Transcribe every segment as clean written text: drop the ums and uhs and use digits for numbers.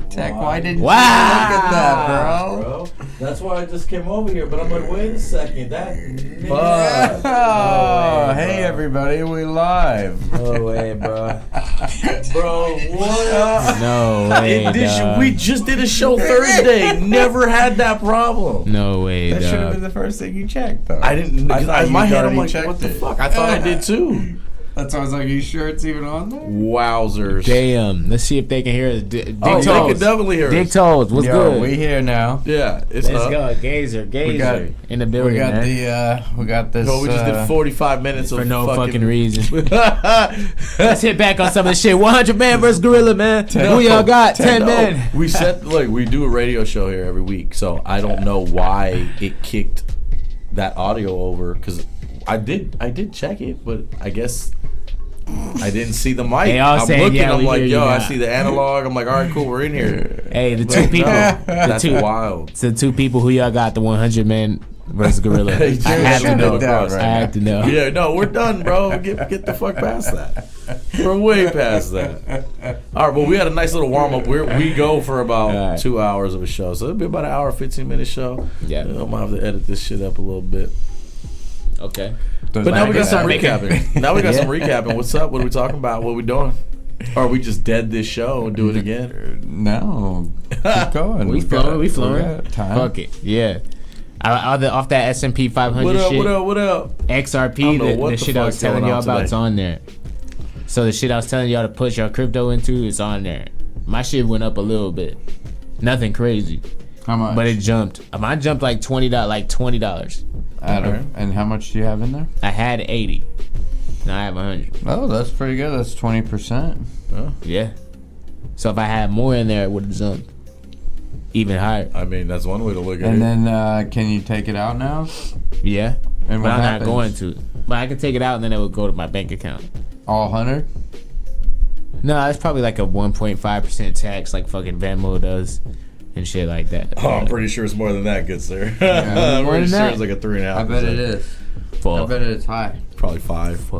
Tech, why didn't you Wow. look at that, bro? That's why I just came over here. But I'm like, wait a second. That. Oh, hey everybody, we live. No way, bro. Bro, what? No way, dog. We just did a show Thursday. Never had that problem. No way, That should have been dog. the first thing you checked, though. I didn't. I thought In my you'd head, I'm already like, checked what the it. fuck? I thought I did too. That's why I was like, are you sure it's even on there? Wowzers. Damn. Let's see if they can hear us. Dick Oh, they Toes. can definitely hear Dick us. Toes, what's Yo, good? we here now. Yeah, it's Let's up. go. Gazer in the building, We got man. we got this. No, we just did 45 minutes For of no fucking reason. Let's Let's hit back on some of the shit. 100 man versus Gorilla, man. Who y'all got? 10 men. We said, look, we do a radio show here every week, so I don't know why it kicked that audio over, because I did check it, but I guess I didn't see the mic. They all I'm saying, looking, yeah, I'm we like, hear you yo, I now. see the analog. I'm like, all right, cool, we're in here. Hey, the two But people. no, The that's two, wild. the two people who y'all got, the 100 man versus Gorilla. Hey, I had to shut know. it down right I had to know. Yeah, no, we're done, bro. Get the fuck past that. We're way past that. All right, well, we had a nice little warm up. We go for about All right. 2 hours of a show, so it'll be about an hour, 15-minute show. Yeah. I'm gonna have to edit this shit up a little bit. Okay. But now we got some making- recapping. Now we got some recapping. What's up? What are we talking about? What are we doing? Or are we just dead this show and do it again? No, keep going. We flowing. We flowing. got time. Fuck it. Yeah. Off that S&P 500 What up? shit. What up? What up? XRP, know what the the shit I was fuck's going telling y'all on about today. is on there. So the shit I was telling y'all to push your crypto into is on there. My shit went up a little bit. Nothing crazy. How much? But it jumped. Mine jumped like $20. And how much do you have in there? I had 80. Now I have 100. Oh, that's pretty good. That's 20%. Yeah. So if I had more in there, it would have jumped even higher. I mean, that's one way to look at And it. then, can you take it out now? Yeah. And But what I'm happens? not going to. But I could take it out and then it would go to my bank account. All 100? No, it's probably like a 1.5% tax, like fucking Venmo does, and shit like that. Oh, I'm pretty sure it's more than that, good sir. Yeah, I'm more pretty than sure that. it's like a 3.5%. I bet it is. Fuck. I bet it's high. Probably 5.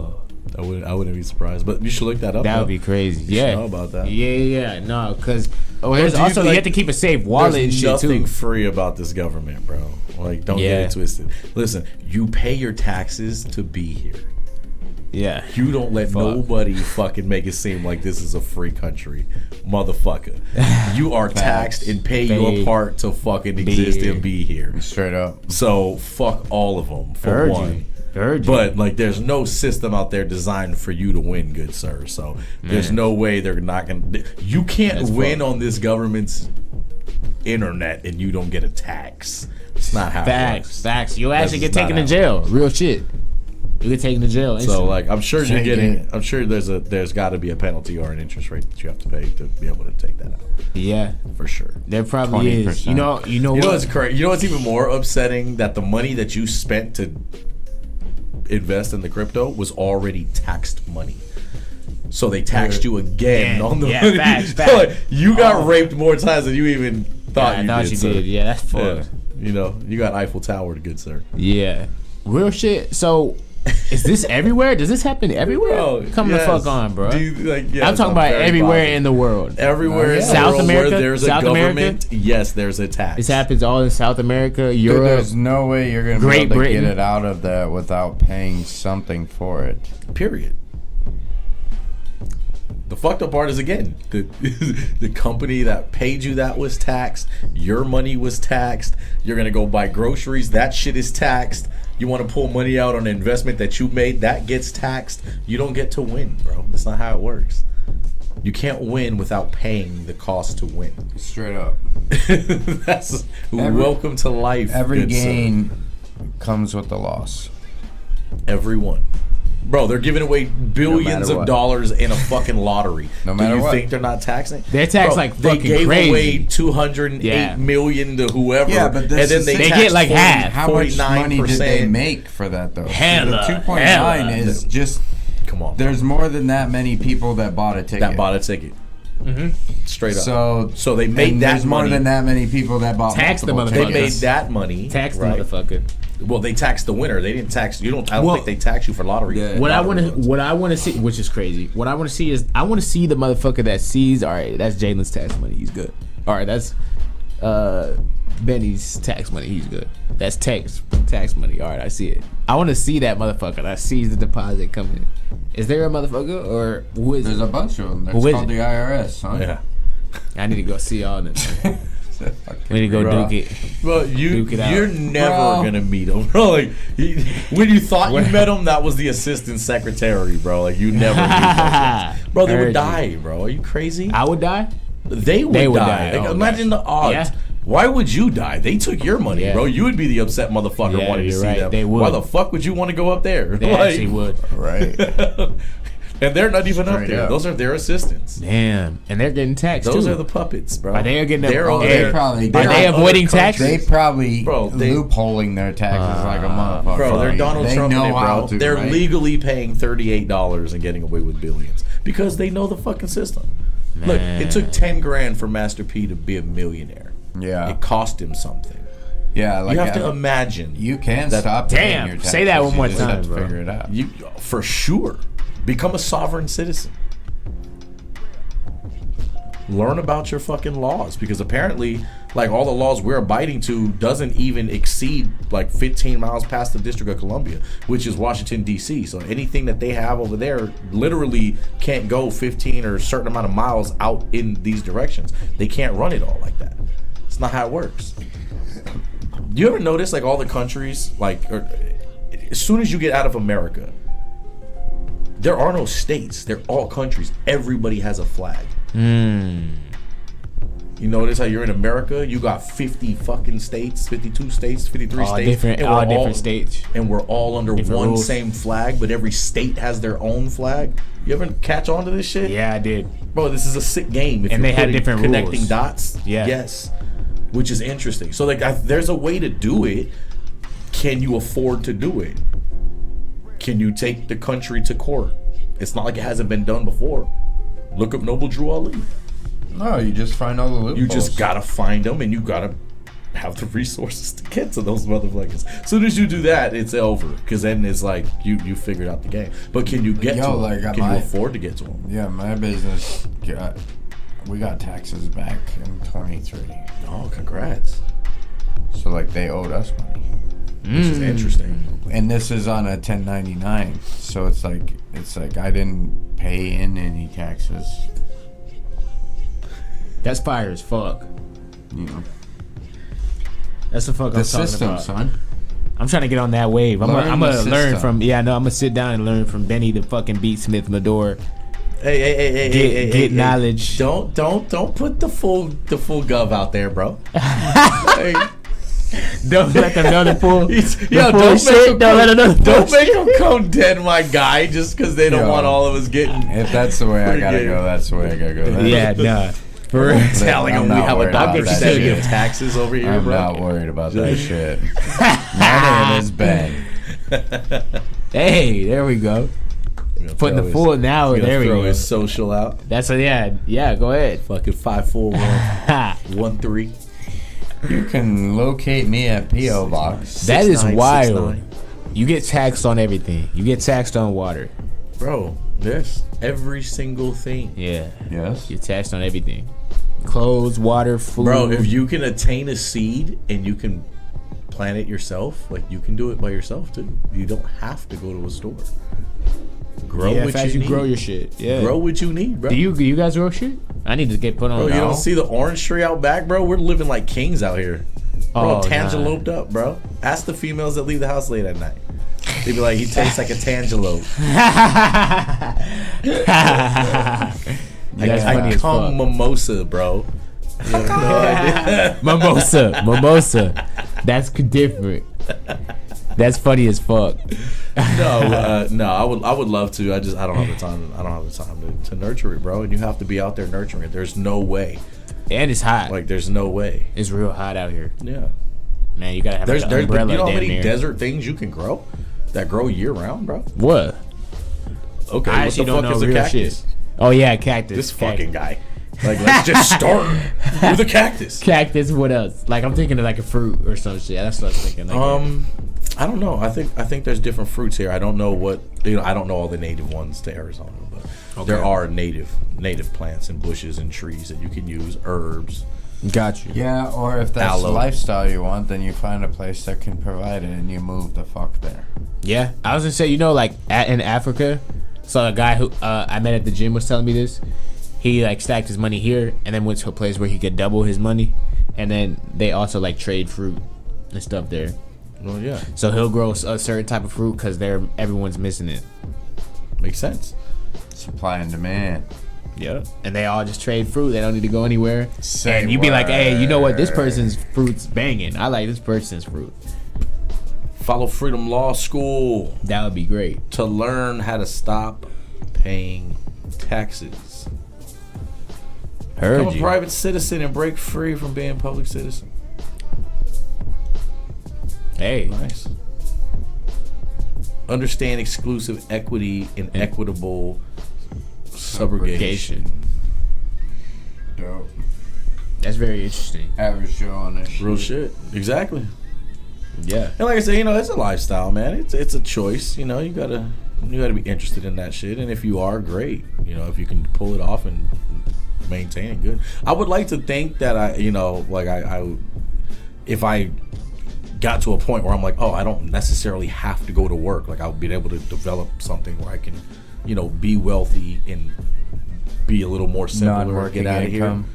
I wouldn't be surprised. But you should look that up. That though. would be crazy. You should Yeah. know about that. Yeah. No, because there's do you also like- you have to keep a safe wallet and There's shit nothing too. free about this government, bro. Like, don't Yeah. get it twisted. Listen, you pay your taxes to be here. Yeah. You don't let Fuck. nobody fucking make it seem like this is a free country, motherfucker. You are taxed and pay your Pay- part to fucking exist here. and be here. Straight up. So fuck all of them for Heard one. you. Heard you. But like, there's no system out there designed for you to win, good sir. So there's no way they're not gonna. You can't That's win fucked. on this government's internet and you don't get a tax. It's not how it works. Facts. You'll actually That's get not taken to how it jail. Real shit. You get taken to jail. So instantly. like, I'm sure you're Take getting. it. I'm sure there's got to be a penalty or an interest rate that you have to pay to be able to take that out yeah, for sure. there probably is. 20%. You know You know what? what's crazy? You know what's even more upsetting? That the money that you spent to invest in the crypto was already taxed money. So they taxed you again Yeah, on the yeah, money. facts, So, facts. like, you got raped more times than you even thought I you thought did. you sir. did. Yeah, that's Yeah. fucked. You know, you got Eiffel Tower, good sir. Yeah. Real shit. So, is this everywhere? Does this happen everywhere? Come yes. the fuck on, bro. Do you, like, yes, I'm talking about very everywhere positive. in the world. Everywhere in the South world America? where there's South a America? government, yes, there's a tax. This happens all in South America, Dude, Europe. there's no way you're going to be Great able to Britain. get it out of that without paying something for it. Period. The fucked up part is, again, the company that paid you that was taxed. Your money was taxed. You're gonna go buy groceries. That shit is taxed. You want to pull money out on an investment that you made. That gets taxed. You don't get to win, bro. That's not how it works. You can't win without paying the cost to win. Straight up. That's welcome to life. Every good sir. gain comes with a loss. Everyone. Bro, they're giving away billions matter of what. dollars in a fucking lottery. No matter Do you what. think they're not taxing? They're taxed Bro, like they fucking gave crazy. away 208 million to whoever. Yeah, but and this then is- they They taxed get like half. How much money did 49%. they make for that, though? Hella, The 2.9 hella. is just... Come on. There's more than that many people that bought a ticket. that bought a ticket. Straight up. So they made and that there's more money. than that many people that bought Tax the multiple motherfuckers. They tickets. made that money. Tax the right? motherfucker. Well, they taxed the winner. They didn't tax you. I don't think they tax you for lottery. Yeah. What lottery I want to see, which is crazy. What I want to see is I want to see the motherfucker that sees. All right, that's Jalen's tax money. He's good. All right, that's Benny's tax money. He's good. That's tax money. All right, I see it. I want to see that motherfucker that sees the deposit coming. Is there a motherfucker or who is There's it? a bunch of them. Who It's is called it? the IRS, son. Yeah. I need to go see all this. We need to go Bro. duke it. Well, Duke it out. you're never Bro. gonna meet him, bro. Like when you thought you met him, that was the assistant secretary, bro. Like you never meet him. Bro, they Heard would you. die, bro. Are you crazy? I would die. They would die. Like, Oh, imagine the odds. Yeah. Why would you die? They took your money, Yeah. bro. You would be the upset motherfucker Yeah, wanting to you're see right. them. They would. Why the fuck would you want to go up there? They Like- actually would. Right. And they're not even up Straight there. up. Those are their assistants. Damn, and they're getting taxed Those too. are the puppets, bro. Are they getting They're them- over Are there. they probably- They're Are they in other avoiding countries. They probably Bro, they- loopholing their taxes like a motherfucker. Bro, they're Donald They Trump, know bro. how to, They're right? legally paying $38 and getting away with billions because they know the fucking system. Look, it took 10 grand for Master P to be a millionaire. Yeah. It cost him something. Yeah, like You have to imagine. you can that- stop. Damn, paying your taxes. say that one more You just have time, to bro. Figure it out. You for sure become a sovereign citizen. Learn about your fucking laws because apparently, like all the laws we're abiding to doesn't even exceed like 15 miles past the District of Columbia, which is Washington D.C. So anything that they have over there literally can't go 15 or a certain amount of miles out in these directions. They can't run it all like that. It's not how it works. Do you ever notice like all the countries, like as soon as you get out of America, there are no states. They're all countries. Everybody has a flag. You notice how you're in America, you got 50 fucking states, 52 states, 53 all states. different, and all we're different states. And we're all under Different one rules. same flag, but every state has their own flag. You ever catch on to this shit? Yeah, I did. Bro, this is a sick game. If And you're they had putting- different connecting rules. dots. Yeah. Yes. Which is interesting. So like there's a way to do it. Can you afford to do it? Can you take the country to court? It's not like it hasn't been done before. Look up Noble Drew Ali. No, you just find all the loopholes. You just gotta find them, and you gotta have the resources to get to those motherfuckers. As soon as you do that, it's over. Because then it's like you figured out the game. But can you get to them? like, Can you afford to get to them? Yeah, my business we got taxes back in 23. Oh, congrats! So like they owed us money. Which is interesting. And this is on a 1099. So it's like I didn't pay in any taxes. That's fire as fuck. You know. That's the fuck The I'm talking system, about. son. I'm trying to get on that wave. I'm Learn gonna the learn system. from. Yeah, no, I'm gonna sit down and learn from Benny the fucking Beat Smith Mador. Hey, Get knowledge. Don't put the full gov out there, bro. Hey, Don't let them know the full. yo, full don't shit. make him Don't let them know the don't full make him come dead, my guy, just because they don't Yo. want all of us getting. If that's the way I gotta Pretty go, good. that's the way I gotta go. That's- Yeah, nah. For real. Telling I'm him we not have a worried about doctor that study shit. of taxes over here, I'm bro. not worried about that shit. My name is Ben. Hey, there we go. Putting the full now. He's gonna There we throw go. his social out. That's a yeah. Go ahead. Fucking 54113. You can locate me at P.O. Box. That is 6969. wild. You get taxed on everything. You get taxed on water. Bro, yes, every single thing. Yeah. Yes. You're taxed on everything. Clothes, water, food. Bro, if you can attain a seed and you can plant it yourself, like you can do it by yourself too. You don't have to go to a store. Grow yeah, what as you you need. grow your shit. Yeah. Grow what you need, bro. Do you guys grow shit? I need to get put on. Bro, you now. don't see the orange tree out back, bro? We're living like kings out here. We're all Oh, tangeloped up, bro. Ask the females that leave the house late at night. They be like, he tastes like a tangelope. That's I funny as come fuck. mimosa, bro. You have no idea. Mimosa. That's different. That's funny as fuck. No, I would love to. I don't have the time. I don't have the time to nurture it, bro. And you have to be out there nurturing it. There's no way. And it's hot. Like, there's no way. It's real hot out here. Yeah. Man, you gotta have There's like an umbrella you know how damn many near. desert things you can grow that grow year round, bro? What? Okay, I what actually the don't fuck know is a real cactus? shit. Oh yeah, cactus. This Cactus. fucking guy. Like, let's just start with a cactus. Cactus. What else? Like I'm thinking of like a fruit or some shit. That's what I was thinking. Like I don't know. I think there's different fruits here. I don't know what I don't know all the native ones to Arizona, but there are native plants and bushes and trees that you can use, herbs. Got you. Yeah, or if that's the Aloe. lifestyle you want, then you find a place that can provide it and you move the fuck there. Yeah, I was gonna say, like in Africa, so a guy who I met at the gym was telling me this. He like stacked his money here and then went to a place where he could double his money, and then they also like trade fruit and stuff there. Well, yeah, So he'll grow a certain type of fruit because everyone's missing it. makes sense. Supply and demand. Yeah, and they all just trade fruit. They don't need to go anywhere. Say And you be like, hey, you know what? This word. person's fruit's banging. I like this person's fruit. Follow Freedom Law School That would be great. to learn how to stop paying taxes. Heard Become a you. private citizen and break free from being a public citizen. Hey, Nice. Understand exclusive equity and equitable subrogation. Dope. that's very interesting. Average Joe on this shit. Real shit. Exactly. Yeah. And like I said, it's a lifestyle, man. It's a choice. You gotta be interested in that shit. And if you are, great. If you can pull it off and maintain it, good. I would like to think that I if I got to a point where I'm like, oh, I don't necessarily have to go to work. Like, I'll be able to develop something where I can, be wealthy and be a little more simpler and Non-working get out of here. income.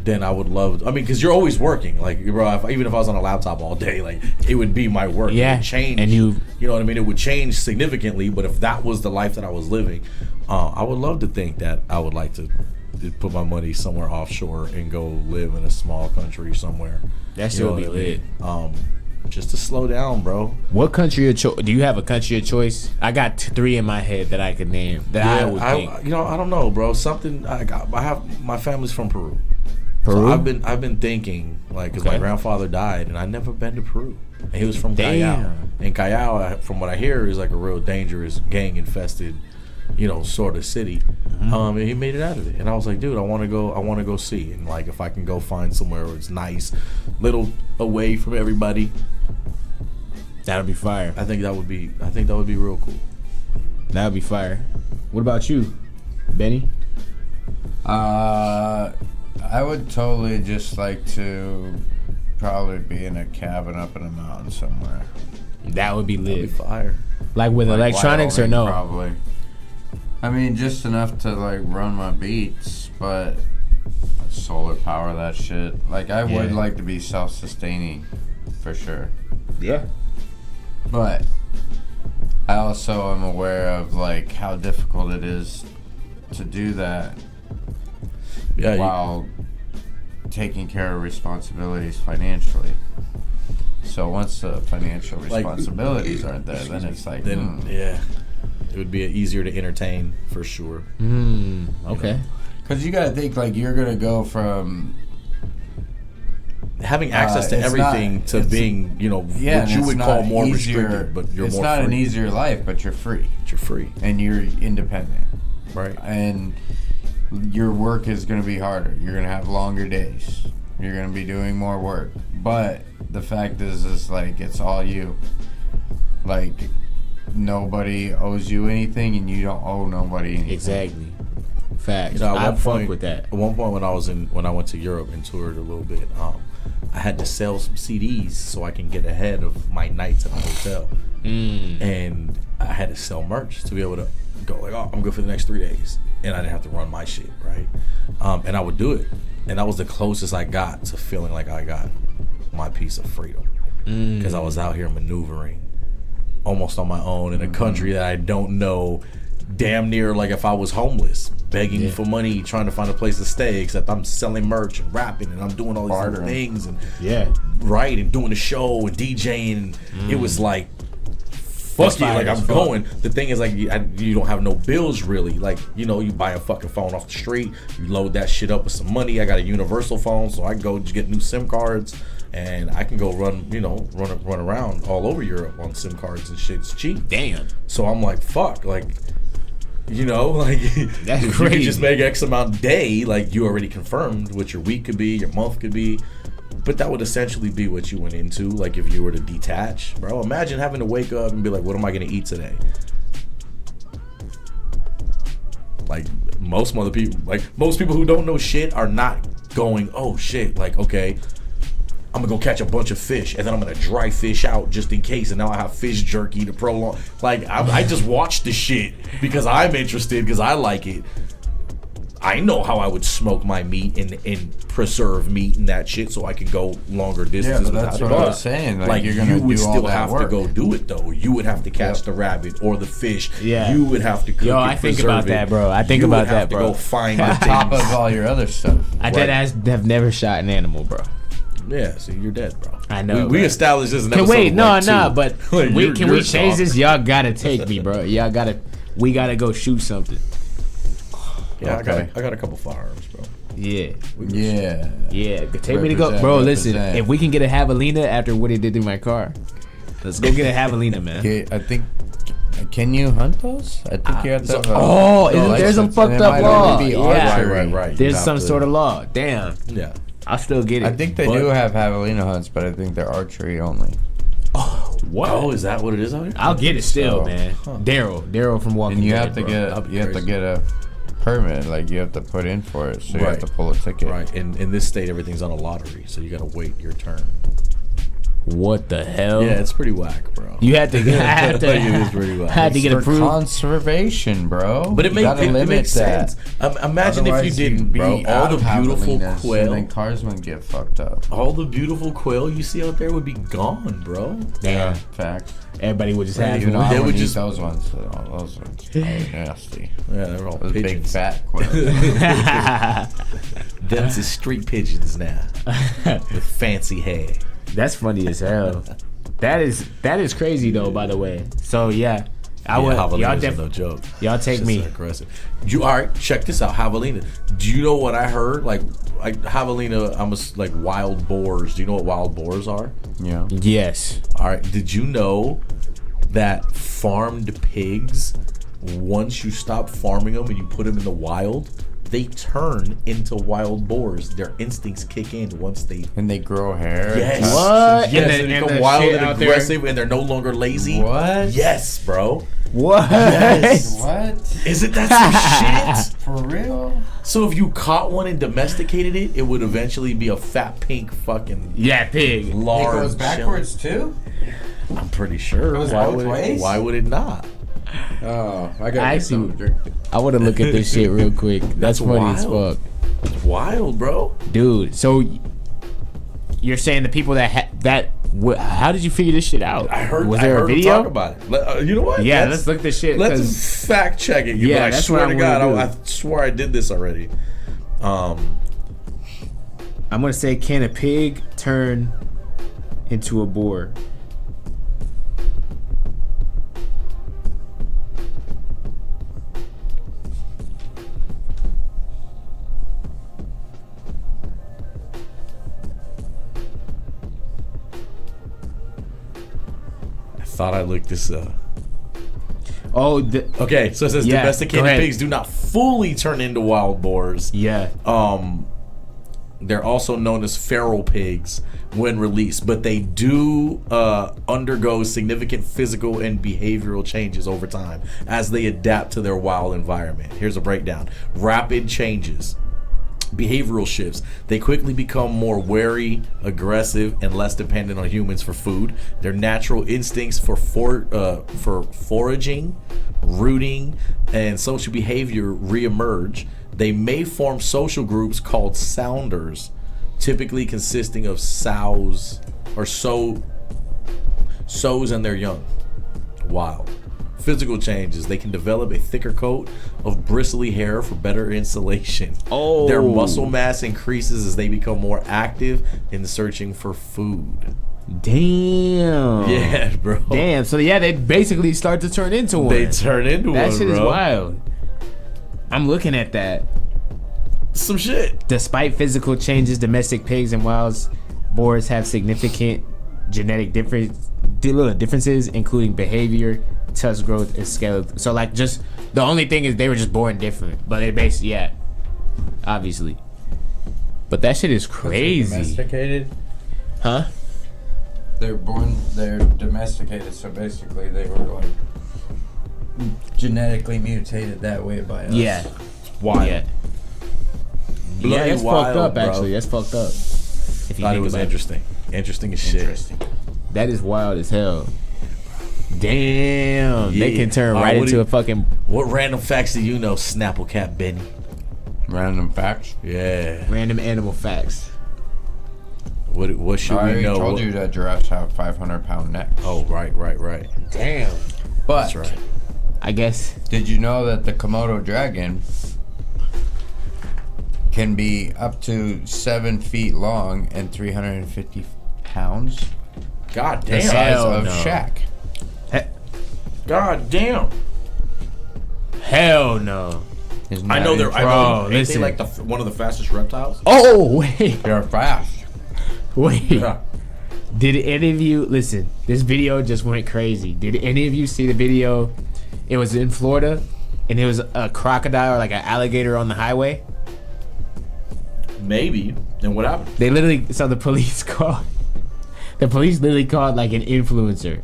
Then I would love. Because you're always working. Like, bro, even if I was on a laptop all day, like, it would be my work. Yeah, It would change. and You know what I mean? It would change significantly. But if that was the life that I was living, I would love to think that I would like to put my money somewhere offshore and go live in a small country somewhere. That shit would be lit. Just to slow down, bro. What country of choice? Do you have a country of choice? I got three in my head that I could name. That I would think. I don't know, bro. Something I have. My family's from Peru. Peru? So I've been thinking, like, because my grandfather died, and I'd never been to Peru. And he was from Callao. Damn. And Callao, from what I hear, is like a real dangerous, gang-infested, sort of city. And he made it out of it. And I was like, dude, I want to go see. And like, if I can go find somewhere where it's nice, little away from everybody, That would be fire. I think that would be real cool. That would be fire. What about you, Benny? I would totally just like to probably be in a cabin up in a mountain somewhere. That would be That'd be lit. fire. Like with Like electronics or Wyoming, no? Probably. I mean, just enough to like run my beats, but solar power that shit. Like, I would Yeah. like to be self-sustaining for sure. Yeah. But I also am aware of like how difficult it is to do that Yeah. while taking care of responsibilities financially. So once the financial Like- responsibilities aren't there, then it's like, yeah, it would be easier to entertain for sure. Okay. because you gotta think like you're gonna go from Having access to it's everything not- to it's- being, and what you it's would not call more easier, restricted, but you're it's more not free. an easier life, but you're free But you're free, and you're independent, right? and your work is gonna be harder. You're gonna have longer days. You're gonna be doing more work, but the fact is like it's all you. Like, nobody owes you anything, and you don't owe nobody anything. Exactly. Facts. At I one fuck point, with that. At one point when I went to Europe and toured a little bit, I had to sell some CDs so I can get ahead of my nights at the hotel, and I had to sell merch to be able to go like, oh, I'm good for the next 3 days, and I didn't have to run my shit, right? And I would do it, and that was the closest I got to feeling like I got my piece of freedom, because I was out here maneuvering almost on my own in a country that I don't know. Damn near like if I was homeless, begging for money, trying to find a place to stay, except I'm selling merch and rapping and I'm doing all these other Bartering. things and Yeah. and doing the show and DJing. It was like, fuck you, fire like as I'm fuck. going. The thing is like you don't have no bills really. Like, you buy a fucking phone off the street, you load that shit up with some money. I got a universal phone, so I go just get new SIM cards. And I can go run around all over Europe on SIM cards and shit. It's cheap. Damn. So I'm like, fuck, like, like That's if you crazy. could just make X amount a day, like you already confirmed what your week could be, your month could be, But that would essentially be what you went into, like if you were to detach, bro. Imagine having to wake up and be like, what am I gonna eat today? Like most people who don't know shit are not going, oh shit, like, okay, I'm gonna go catch a bunch of fish and then I'm gonna dry fish out just in case, and now I have fish jerky to prolong. Like I just watched the shit because I'm interested, because I like it. I know how I would smoke my meat and preserve meat and that shit so I could go longer distances. Yeah, but that's what I was saying. Like you're gonna you would do all still that have work. to go do it though. You would have to catch the rabbit or the fish. Yeah. You would have to cook it, I think about preserve that, it. bro. I think You about would have that, to bro. go find the On top things. of all your other stuff. I dead ass have never shot an animal, bro. Yeah, so you're dead, bro. I know, We bro. established this. In Can episode wait, of, no, like, no, 2. but Like, can we you're change soft. this? Y'all gotta take me, bro. We gotta go shoot something. Yeah, Okay. I got a couple firearms, bro. Yeah. Yeah. Take me to go, bro. Listen, Represent. if we can get a javelina after what he did to my car, let's go get a javelina, man. Okay, I think. Can you hunt those? I think you have to. Have a There's some license, fucked and it up might law. only be Yeah. archery. Right. There's You have some to- sort of law. Damn, Yeah. I'll still get it. I think they But- do have javelina hunts, but I think they're archery only. what? Oh, is that what it is out here? I'll get it still, So- man. Daryl from Walking And you Dead, have to bro. That'd be you have to crazy. get a permit. Like you have to put in for it, so you have Right. to pull a ticket. Right. In this state, everything's on a lottery, so you gotta wait your turn. What the hell? Yeah, it's pretty whack, bro. You had to. I had to. Like, it is pretty whack. had to get For approved. conservation, bro. But it, You makes gotta it limit makes that. sense. Imagine if you Otherwise, didn't, you'd bro. be All out the of beautiful javelinas, quail, and then cars wouldn't get fucked up. all the beautiful quail you see out there would be gone, bro. Damn. Fact. Everybody would just have Even though one. I They would wouldn't eat just- those ones. Those ones probably nasty. Yeah, they're all Those big pigeons. fat quails. Them's is street pigeons now with fancy hair. That's funny as hell. That is crazy though. By the way, so yeah, I would. Y'all Javelinas are no joke. Y'all take It's me. just aggressive. You all right? Check this out, javelina. Do you know what I heard? Like javelina, like wild boars. Do you know what wild boars are? Yeah. Yes. All right. Did you know that farmed pigs, once you stop farming them and you put them in the wild, they turn into wild boars. Their instincts kick in once they. And they grow hair. Yes. What? Yes, And they the- and become the wild shit and out there- aggressive, and they're no longer lazy. What? Yes, bro. What? Yes. What? Isn't that some shit? For real? So if you caught one and domesticated it, it would eventually be a fat pink fucking Yeah, pig. large. It goes backwards too? chili. I'm pretty sure. goes Why both would ways? Why would it not? Oh, I I got see. I want to look at this shit real quick. That's funny as wild. fuck, It's wild, bro. dude. So you're saying the people how did you figure this shit out? I heard. Was I there heard a him video? talk about it. You know what? Yeah, let's look this shit. 'cause- Let's fact check it. Yeah, But I that's swear what to I'm God, gonna I do. swear I did this already. I'm gonna say, can a pig turn into a boar? I thought I looked this up. Oh, Okay, so it says Yeah, go domesticated ahead. pigs do not fully turn into wild boars. yeah. They're also known as feral pigs when released, but they do undergo significant physical and behavioral changes over time as they adapt to their wild environment. Here's a breakdown. Rapid changes. Behavioral shifts. They quickly become more wary, aggressive, and less dependent on humans for food. Their natural instincts for foraging, rooting, and social behavior reemerge. They may form social groups called sounders, typically consisting of sows and their young. Wild. Physical changes. They can develop a thicker coat of bristly hair for better insulation. Oh. Their muscle mass increases as they become more active in searching for food. Damn. Yeah, bro. Damn. So yeah, they basically start to turn into one. They turn into that one, shit bro. is wild. I'm looking at that. Some shit. Despite physical changes, domestic pigs and wild boars have significant genetic differences, including behavior, tusk growth, and skeleton. So like, just the only thing is they were just born different, but it basically, yeah, obviously. But that shit is crazy. Domesticated. Huh? They're domesticated, so basically they were like genetically mutated that way by us. Yeah. Wild. Yeah. Bloody Yeah, that's wild, fucked up, bro. actually. That's fucked up. If you Thought it think was about interesting. Interesting as shit. Interesting. That is wild as hell. Damn. They Yeah. can turn Alright, right what do into you- a fucking... What random facts do you know, Snapple Cap Benny? Random facts. Yeah. random animal facts. What should I we already know? told you that giraffes have 500-pound necks. Oh, right. Damn. But That's right. I guess... did you know that the Komodo dragon can be up to 7 feet long and 350 pounds? God The damn. size Hell of no. Shaq. God damn. Hell no. Isn't I that know they're. I know. Bro, Ain't they listen. like one of the fastest reptiles? Oh, wait. They're fast. Wait. Yeah. Did any of you... Listen, this video just went crazy. Did any of you see the video? It was in Florida, and it was a crocodile or like an alligator on the highway. Maybe. Then what happened? They literally... So the police called... The police literally called like an influencer.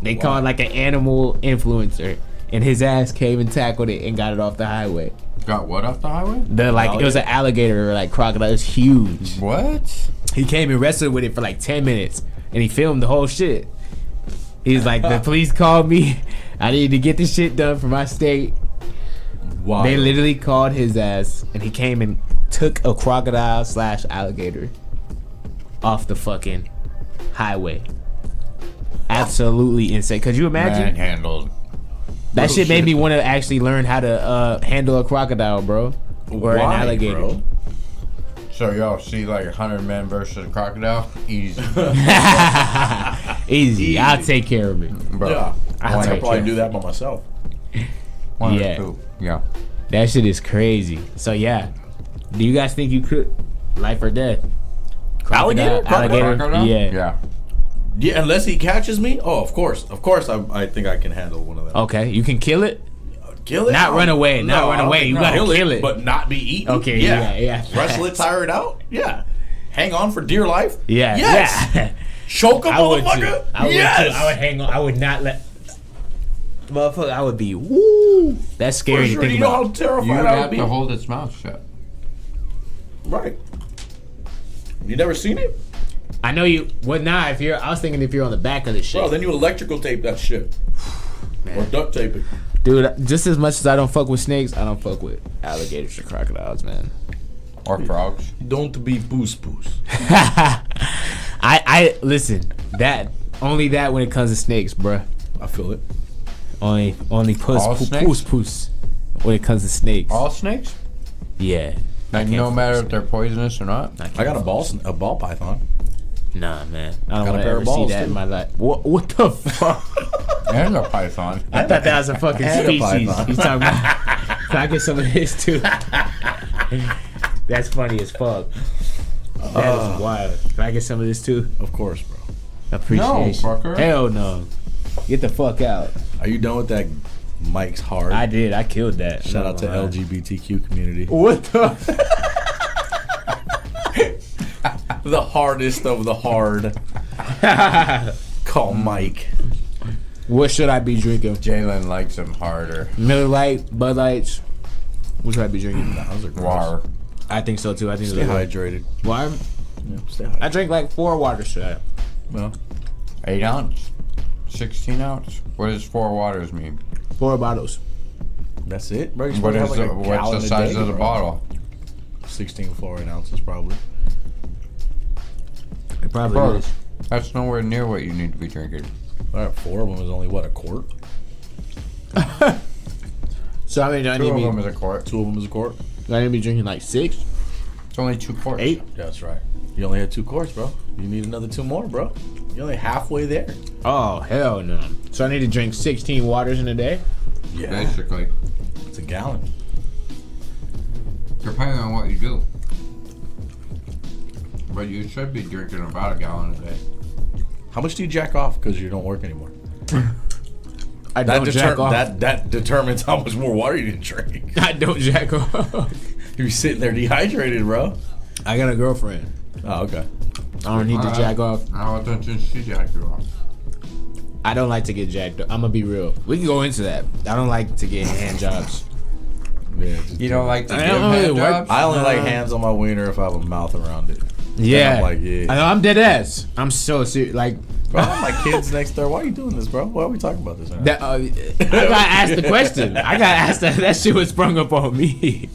They Wow. called like an animal influencer, and his ass came and tackled it and got it off the highway. Got what off the highway? The like it was an alligator or like crocodile. It was huge. What? He came and wrestled with it for like 10 minutes, and he filmed the whole shit. He's like, the police called me. I need to get this shit done for my state. Wow. They literally called his ass, and he came and took a crocodile / alligator off the fucking highway. Absolutely insane. Could you imagine? Manhandled. That Oh, shit made shit. me want to actually learn how to handle a crocodile, bro, or an Why, alligator. bro? So y'all see like 100 men versus a crocodile? Easy. Easy. I'll take care of it. Bro. Yeah. I'll I take could probably care. do that by myself. One Yeah. or two. Yeah. That shit is crazy. So yeah, do you guys think you could life or death? Alligator? Alligator. Crocodile? Yeah. Yeah. Yeah, unless he catches me. Oh, of course. I think I can handle one of them. Okay, you can kill it. Kill it? Not run away, not run I don't away. think You I'll gotta kill it. But not be eaten. Okay, yeah. Wrestle it, tire it out. Yeah. Hang on for dear life. Yeah. Yes. Yeah. Choke a I would too. motherfucker. I would Yes. too. I would hang on. I would not let. Motherfucker, I would be woo. That's For scary to sure, think you know how about. terrified You would I would have be. to hold its mouth shut. Right. You never seen it? I know you. What now? If you're, I was thinking if you're on the back of the shit, Bro, then you electrical tape that shit. Or duct tape it. dude. Just as much as I don't fuck with snakes, I don't fuck with alligators or crocodiles, man. Or frogs. Don't be poos poos. I listen. That only that when it comes to snakes, bruh. I feel it. Only puss All poo, snakes? puss puss when it comes to snakes. All snakes? Yeah. Like can't no fuck matter with if they're poisonous or not? snakes. I got a can't fuck ball python. with- Nah, man. I don't Got a want to pair ever of see balls, that too. in my life. What the fuck? And a python. I thought that was a fucking had a species. python. He's talking about. Can I get some of this too? That's funny as fuck. That is wild. Can I get some of this too? Of course, bro. Appreciation. No, fucker. Hell no. Get the fuck out. Are you done with that Mike's hard? I did. I killed that. Shout out to LGBTQ community. What the? The hardest of the hard. Call Mike. What should I be drinking? Jalen likes them harder. Miller Lite, Bud Lights. What should I be drinking? Those are gross. Water. I think so too. I think Stay it's hydrated. water. Yeah, stay I hydrated. drink like 4 waters today. Well, 8 ounce. 16 ounce. What does 4 waters mean? 4 bottles. that's it, bro. You're What supposed is to have like a what's gallon the a size day, of the bro. bottle? 16 fluoride ounces, probably. It probably Bro, is. that's nowhere near what you need to be drinking. All right, 4 of them is only what, a quart? So I mean, I 2 need of to them be, is a quart. 2 of them is a quart. I need to be drinking like 6, It's only 2 quarts. 8. Yeah, that's right. You only had 2 quarts, bro. You need another 2 more, bro. You're only halfway there. Oh hell no! So I need to drink 16 waters in a day. Yeah, Basically. it's a gallon. Depending on what you do. But you should be drinking about a gallon a day. How much do you jack off because you don't work anymore? I That, don't jack off. that determines how much more water you can drink. I don't jack off. You be sitting there dehydrated, bro. I got a girlfriend. Oh, okay. I don't need to jack off. I don't think she jacked you off. I don't like to get jacked up. I'm gonna be real. We can go into that. I don't like to get hand jobs. Yeah, You don't like to I give don't really hand work- jobs? I only like hands on my wiener if I have a mouth around it. Yeah. I'm like, yeah. I know, I'm dead ass. I'm so serious. Like, Bro, my kids next door. Why are you doing this, bro? Why are we talking about this? Right now? that, I got asked the question. I got asked that. That shit was sprung up on me.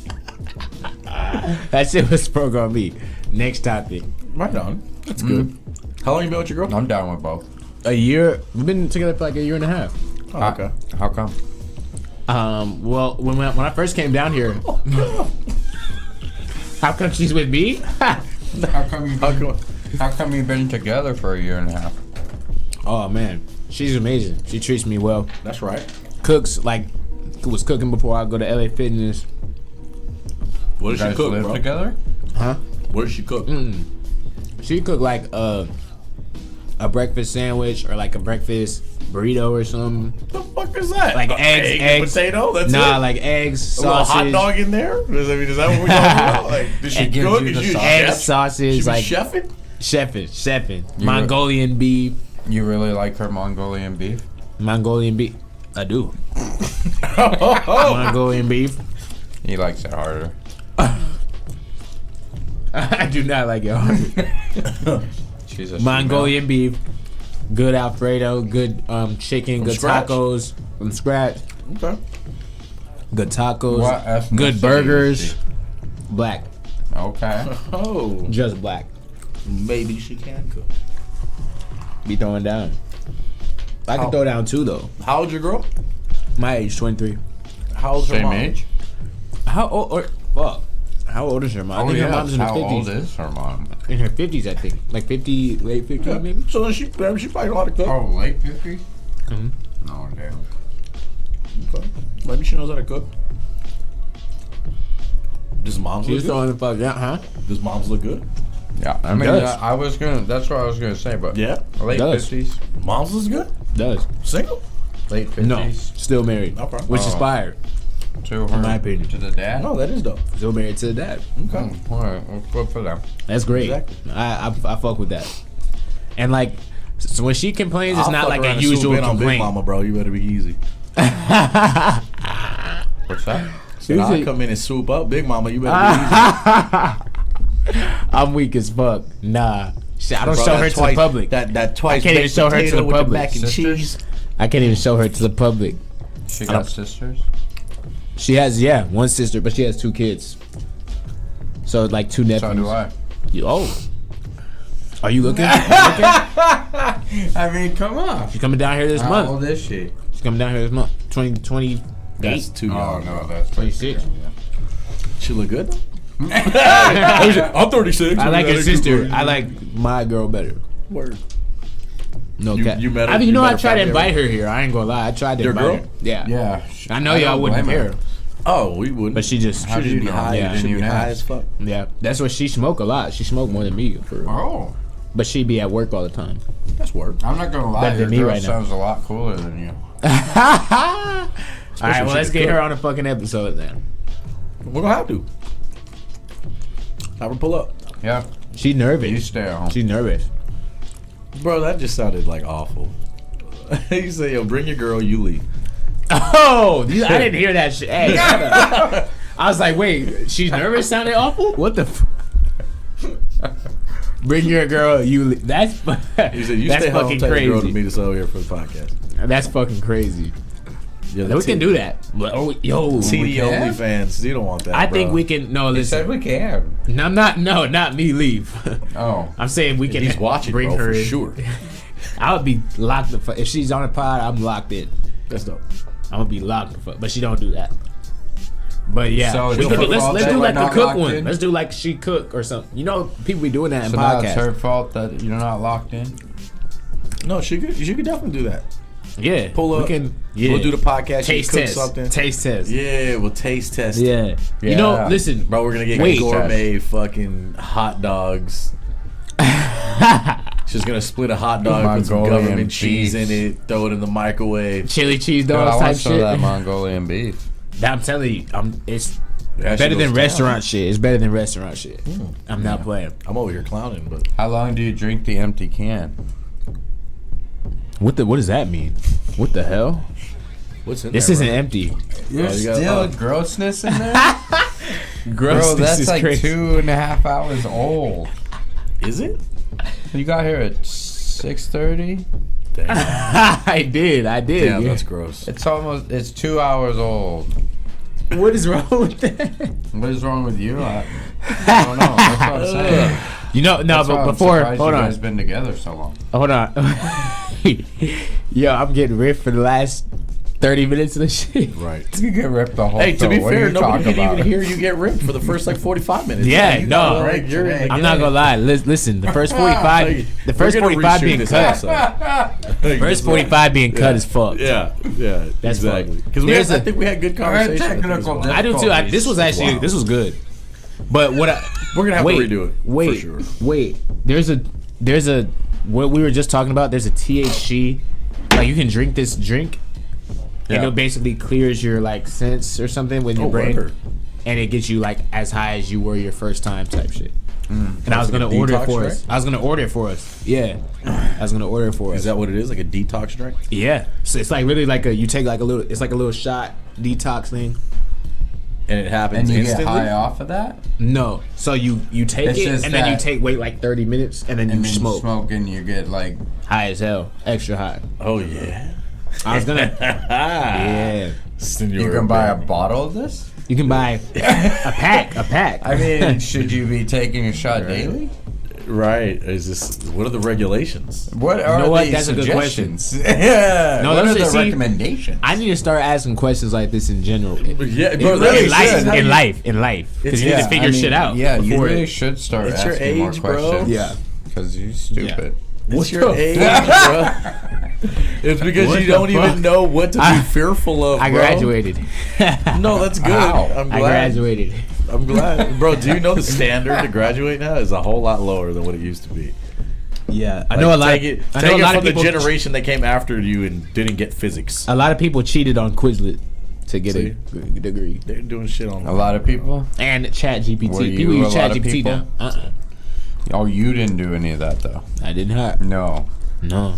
That shit was sprung on me. Next topic. Right on. That's good. How long you been with your girl? I'm down with both. A year. We've been together for like a year and a half. Oh, okay. How come? Well, when I first came down here, how come she's with me? How come you've been together for a year and a half? Oh man, she's amazing. She treats me well. That's right. Cooks like was cooking before I go to LA Fitness. What You does she guys cook, live bro? together? Huh? What does she cook? She cooked like a breakfast sandwich or like a breakfast burrito or something. What the fuck is that? Like A eggs, egg and eggs. potato. That's Nah, it. like eggs, A little hot sausage, dog in there. Is that what we're talking about? Like, does she It gives cook? you Is the she a sauce. eggs, chef? sausage, She be like chefing? chefing, You Mongolian beef, You really like her Mongolian beef? Mongolian beef. I do. Oh, Mongolian beef. He likes it harder. I do not like it. She's a Mongolian beef, good Alfredo, good chicken, good scratch? tacos from scratch, okay. good tacos, What ethnicity good is burgers, she? black, Okay. Oh, just black. maybe she can cook. Be throwing down. I How- can throw down too though. How old's your girl? My age, 23. How old's her Same mom? age? How old? Or fuck? How old is her mom? I think her mom's in her How old 50s. is her mom? In her 50s, I think. Like 50, late 50s Yeah. maybe. So she probably know how to cook. Oh, late 50s? Mhm. No, damn. Okay. Maybe she knows how to cook. Does mom's She look was good? throwing the fuck down, huh? Does mom's look good? Yeah, I mean, does. I was gonna. That's what I was gonna say, but Yeah. late Does. 50s, Mom's looks good? Does. Single? late 50s. No. Still married. Okay. Which is Oh. fire. To her, my opinion. to the dad. No, that is dope. Still married to the dad. Okay. All right, well, good for them. That's great. Exactly. I fuck with that. And like, so when she complains, it's I'll not fuck like around a and swoop usual in on Big complaint. Mama, bro. You better be easy. What's that? Said, I'll Usually- come in and swoop up. Big Mama, you better be easy. I'm weak as fuck. Nah. Shit, I don't Bro, show that her to twice- the public. That twice can't even baked show her to potato the with public. mac and Sisters? cheese. I can't even show her to the public. She got sisters. She has, yeah, one sister, but she has 2 kids. So like 2 nephews. So do I. Oh. Are you looking? I mean, come on. She's coming down here this How month. old is she? She's coming down here this month. 28. That's too Oh young. no, that's 26. She look good? I'm 36. I like her sister. I like my girl better. Word. No You- cap. you met her- I mean, you know, met I her tried to family invite her here. I ain't gonna lie. I tried to Your invite girl? her. Yeah. Yeah. I know y'all don't wouldn't blame her. care. Oh, we wouldn't. But she just, How should do you be know? high. Yeah, Yeah, didn't should be even high ask. as fuck. yeah. That's what she smoke a lot. She smoke more than me. For real. Oh, But she be at work all the time. That's word. I'm not gonna lie. Better Your than me girl right now. sounds a lot cooler than you. All right, well, she let's can get cook. her on a fucking episode then. We're gonna have to. Have her pull up. Yeah. She's You nervous. stay at home. She's nervous. Bro, that just sounded like awful. You say, yo, bring your girl, you leave. Oh, I didn't hear that shit. Hey, shut up. I was like, wait, she's nervous sounded awful? What the Bring your girl, that's He said, you that's stay home, fucking tell your girl to crazy. meet us over here for the podcast. That's fucking crazy. Yeah, We can do that. Oh, yo, TD can? OnlyFans. You don't want that. I think bro. we can. No, He said listen. we can. No, I'm not. No, not me. Leave. Oh. I'm saying we can. He's watching, bring bro, her for in. sure. I would be locked the fuck. If she's on a pod, I'm locked in. That's dope. I'm gonna be locked the fuck. But she don't do that. But yeah, So we it's can, her let's fault do that like we're the not cook locked one. in? Let's do like she cook or something. You know, people be doing that in So now it's her podcasts. fault that you're not locked in. No, she could definitely do that. Yeah, Pull up. We can. Yeah, We'll do the podcast. She taste cook test. something. Taste test. Yeah, we'll taste test. Yeah. You Yeah. know, listen, Bro, we're gonna get Wait. gourmet fucking hot dogs. She's gonna split a hot dog, put some Mongolian government cheese beef. in it, throw it in the microwave. chili cheese Dude, I dogs want type some of that shit. Mongolian beef. I'm telling you, it's That shit Better than goes restaurant shit. It's better than restaurant shit. I'm not playing. down. I'm over here clowning, but How long do you drink the empty can? What does that mean? What the hell? what's in This there? isn't bro? empty. There's you got- still grossness in there? Gross. Bro, that's like 2.5 hours old. Is it? You got here at 6:30? Damn, I did. Damn Yeah. that's gross. It's 2 hours old. What is wrong with that? What is wrong with you? I don't know. That's what I'm saying. You know, no, That's why but I'm before, surprised hold you on. guys been together so long. Hold on. Yo, I'm getting ripped for the last 30 minutes of the shit. Right. You get ripped the whole Hey, to film. be What are fair, you nobody talking can about? even hear you get ripped for the first like 45 minutes. Yeah, You no. got, like, you're in the I'm not game. gonna lie. Listen, the first 45, the We're first gonna 45 reshoot being this cut. episode. First 45 being cut is fucked. Yeah, That's exactly. fucked. Because There's I a- think we had good conversation. technical I do too. This was actually Wow. this was good. But what We're gonna have wait, to redo it. Wait, for sure. wait. There's a what we were just talking about. There's a THC. Like you can drink this drink, and Yeah. it basically clears your like sense or something with your brain, word. and it gets you like as high as you were your first time type shit. And I was like a gonna order it detox for drink? us. I was gonna order it for us. Yeah, I was gonna order it for us. Is that what it is? Like a detox drink? Yeah, so it's like really like you take like a little. It's like a little shot detox thing. And it happens And you instantly? get high off of that? No, so you take It's it just and then you that- wait like 30 minutes and then And you then smoke. you smoke and you get like... High as hell, extra high. Oh, yeah. I was gonna. Yeah, Senor You can buy a Bang. bottle of this? you can buy a pack. I mean, should you be taking a shot daily? Right. Is this? What are the regulations? What are know what? the That's a good question. suggestions? Yeah. No, what are those the are- see, recommendations? I need to start asking questions like this in general. Yeah, In, but really, in life, this is how in you- life, in life, because you need to figure shit out. Yeah, you before really it- should start It's your asking more age, bro. questions. Yeah. Because you're stupid. It's your the age, fuck? bro. It's because What you the don't fuck? even know what to be fearful of, I bro. graduated. No, that's good. Wow. I'm I glad. graduated. I'm glad. Bro, do you know the standard to graduate now is a whole lot lower than what it used to be? Yeah, I Like, know a lot. Take it, I take know a it lot from of the people. generation that came after you and didn't get physics. A lot of people cheated on Quizlet to get See? a degree. They're doing shit on A lot of people? And Chat GPT. Were you People a use Chat lot of GPT people? now. Oh, you didn't do any of that, though. I didn't have. No. No.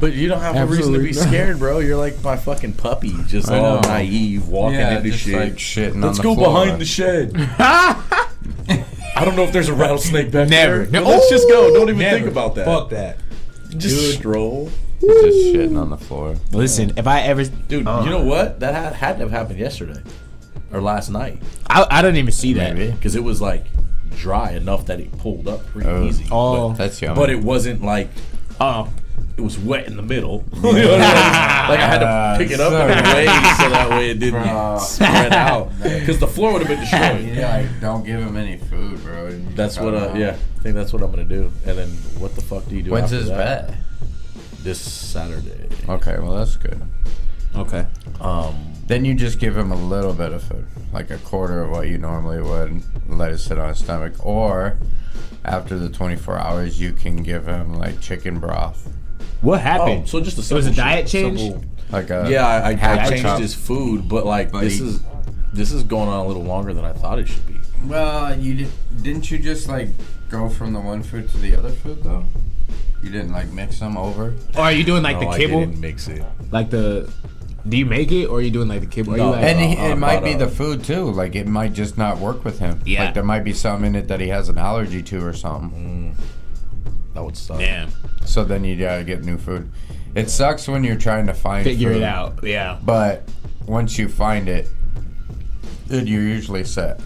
But you don't have a reason to be Absolutely not. scared, bro. You're like my fucking puppy, just I all know. naive, walking Yeah, into just shit. like shitting Let's on go the floor. behind the shed. I don't know if there's a rattlesnake back Never. there. No. But let's just go. Don't even Never. think about that. Fuck that. Just stroll. Just shitting on the floor. Listen, if I ever, Dude, you know what? That had to have happened yesterday. Or last night. I don't even see that. Maybe. Because it was like dry enough that it pulled up pretty Oh. easy. Oh. That's yummy. But it wasn't like Oh, it was wet in the middle. You know what I mean? Like I had to pick it up in a way so that way it didn't Bro. spread out. Because the floor would have been destroyed. Yeah, like, don't give him any food, bro. You That's cut what. him out. Yeah, I think that's what I'm gonna do. And then what the fuck do you do? When's after his that? bet? This Saturday. Okay, well, that's good. okay. Then you just give him a little bit of food, like a quarter of what you normally would, and let it sit on his stomach. Or after the 24 hours, you can give him like chicken broth, What Oh, happened? so just a It was a simple diet shit. change? Simple- like a Yeah, I half changed cup. his food, but like this is going on a little longer than I thought it should be. Well, didn't you just like go from the one food to the other food though? You didn't like mix them over. Or are you doing like No, the I kibble? didn't mix it. Like the. Do you make it or are you doing like the kibble? Are No. you like, And I it might bought be a- the food too. Like it might just not work with him. Yeah. Like there might be something in it that he has an allergy to or something. That would suck. damn. So then you gotta get new food. It sucks when you're trying to find Figure food, it out. Yeah. But once you find it, then you're usually set.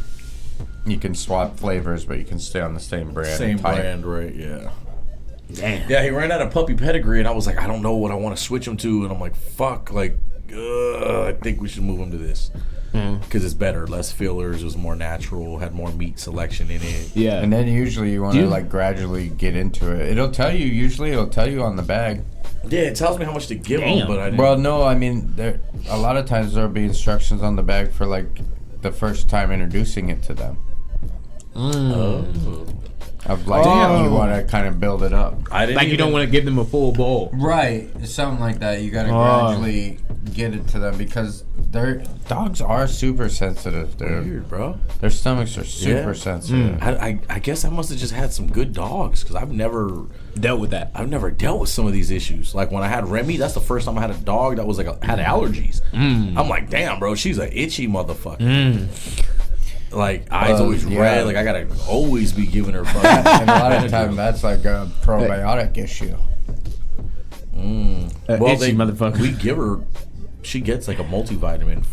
You can swap flavors, but you can stay on the same brand. Same type. brand, right? Yeah. Damn. Yeah, he ran out of puppy pedigree, and I was like, I don't know what I want to switch him to, and I'm like, fuck, like, I think we should move him to this because it's better, less fillers, it was more natural, had more meat selection in it. Yeah. And then usually you want to Dude. like gradually get into it. It'll tell you. Usually it'll tell you on the bag. Yeah, it tells me how much to give Damn. him, but I didn't. Well, no, I mean there. A lot of times there'll be instructions on the bag for like the first time introducing it to them. Oh. Of like Damn. you want to kind of build it up. I didn't Like you don't want to give them a full bowl. Right, something like that. You got to Oh. gradually get it to them because dogs are super sensitive, dude. Weird, bro. Their stomachs are super sensitive. I guess I must have just had some good dogs because I've never dealt with that. I've never dealt with some of these issues. Like when I had Remy, that's the first time I had a dog that was like had allergies. I'm like, damn, bro, she's an itchy motherfucker. Like eyes always red. Like I gotta always be giving her. And a lot of the time, that's like a probiotic issue. Well, Itchy motherfucker. We give her. She gets like a multivitamin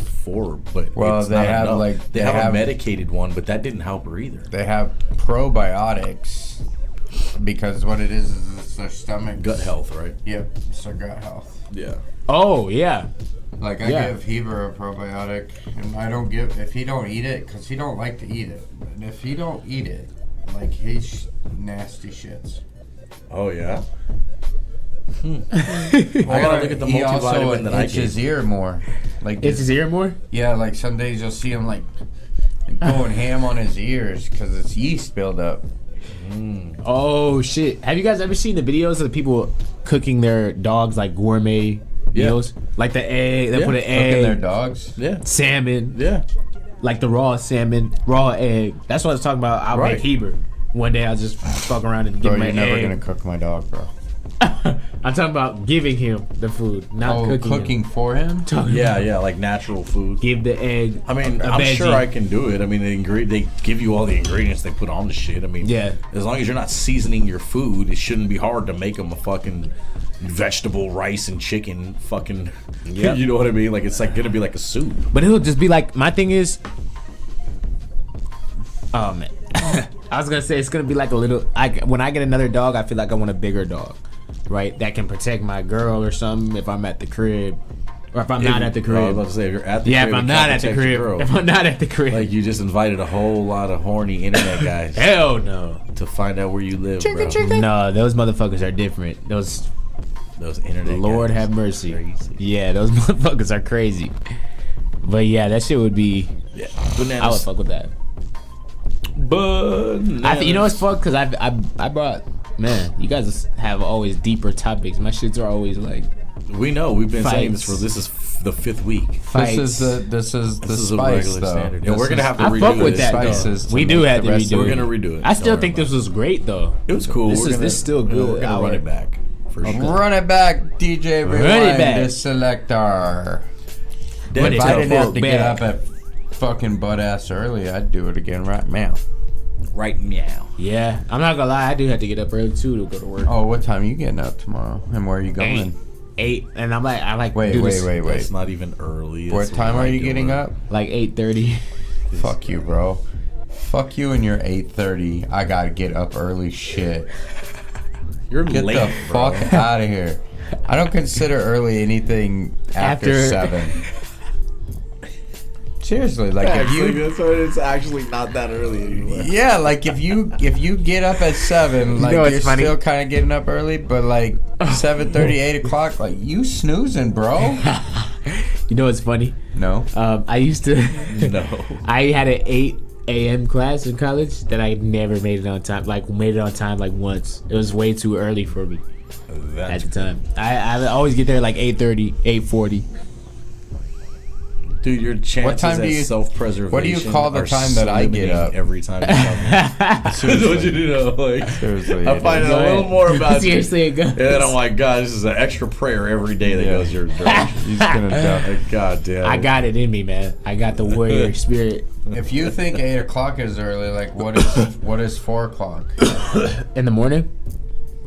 but it's they not have enough. like they have a medicated one, but that didn't help her either. They have probiotics because what it is it's their stomach Gut health, right? Yep, it's their gut health. Yeah. Oh yeah. Like I give Heber a probiotic, and I don't give if he don't eat it because he don't like to eat it. And if he don't eat it, like he's nasty shits. Oh yeah. I gotta look at the multivitamin that I itch get. his ear more. Like It's his ear more? Yeah, like some days you'll see him like going ham on his ears because it's yeast buildup. Oh shit! Have you guys ever seen the videos of the people cooking their dogs like gourmet meals? Like the egg, they put an egg, Cooking their dogs. Yeah. salmon, Yeah. like the raw salmon, raw egg. That's what I was talking about. I'll make Heber. One day I'll just fuck around and give Bro, him you're an never egg. gonna cook my dog, bro. I'm talking about giving him the food, not cooking him. for him. Yeah, like natural food. Give the egg. I mean, a I'm veggie. sure I can do it. I mean, they give you all the ingredients they put on the shit. I mean, Yeah. as long as you're not seasoning your food, it shouldn't be hard to make them a fucking vegetable, rice, and chicken fucking. Yep. You know what I mean? Like it's like gonna be like a soup. But it'll just be like, my thing is, oh man, I was gonna say it's gonna be like a little. When I get another dog, I feel like I want a bigger dog, right? That can protect my girl or something if I'm at the crib, or if I'm not at the I was crib. about to say if you're at the Yeah, crib, if I'm it not can't at the protect your crib. girl. If I'm not at the crib, Like you just invited a whole lot of horny internet guys hell no. to find out where you live, bro. No, those motherfuckers are different. Those internet Lord guys. have mercy. Crazy. Yeah, those motherfuckers are crazy. But yeah, that shit would be. Yeah. I would Bananas. fuck with that. Bananas. You know what's fuck? Cause I brought, man, you guys have always deeper topics. My shits are always like We know we've been saying this Fights. for this is the 5th week. fights. This is the This is a spice regular though. standard. And we're gonna have to I redo fuck with it. that Spices though. to We do make have the to rest redo of We're it. gonna redo it. I still Don't think worry this was great though. It was cool. This is still good. We're gonna run it back for sure. Run it back, DJ. Run Rewind it back. this selector. Run If it I didn't back. have to get up at fucking butt ass early, I'd do it again right now. Right meow. Yeah, I'm not gonna lie. I do have to get up early too to go to work. Oh, what time are you getting up tomorrow? And where are you going? 8, and I like Wait, do this wait. It's not even early. What It's time are you regular. getting up? like 8:30. Fuck you, bro. Fuck you and your 8:30. I gotta get up early shit. You're Get late, the bro. fuck out of here. I don't consider early anything after After- 7. Seriously, like if you it's actually not that early anymore. yeah, like if you get up at 7, like know what's you're funny? still kind of getting up early, but like 7:30, 8 o'clock, like you snoozing, bro. You know what's funny? No. I used to. No. I had an 8 a.m. class in college that I never made it on time. Like made it on time like once. It was way too early for me at the time. I always get there like 8:30, 8:40. Dude, your chances What time do you- at self-preservation what do you call the are time that I get slimming up? every time you come in. Seriously. you know, like, Seriously, I it find is. out a little more about you. Seriously, it goes. And then I'm like, God, this is an extra prayer every day that Yeah. goes your direction. He's gonna die. Like, God damn. I got it in me, man. I got the warrior spirit. If you think 8 o'clock is early, like what is 4 o'clock? In the morning,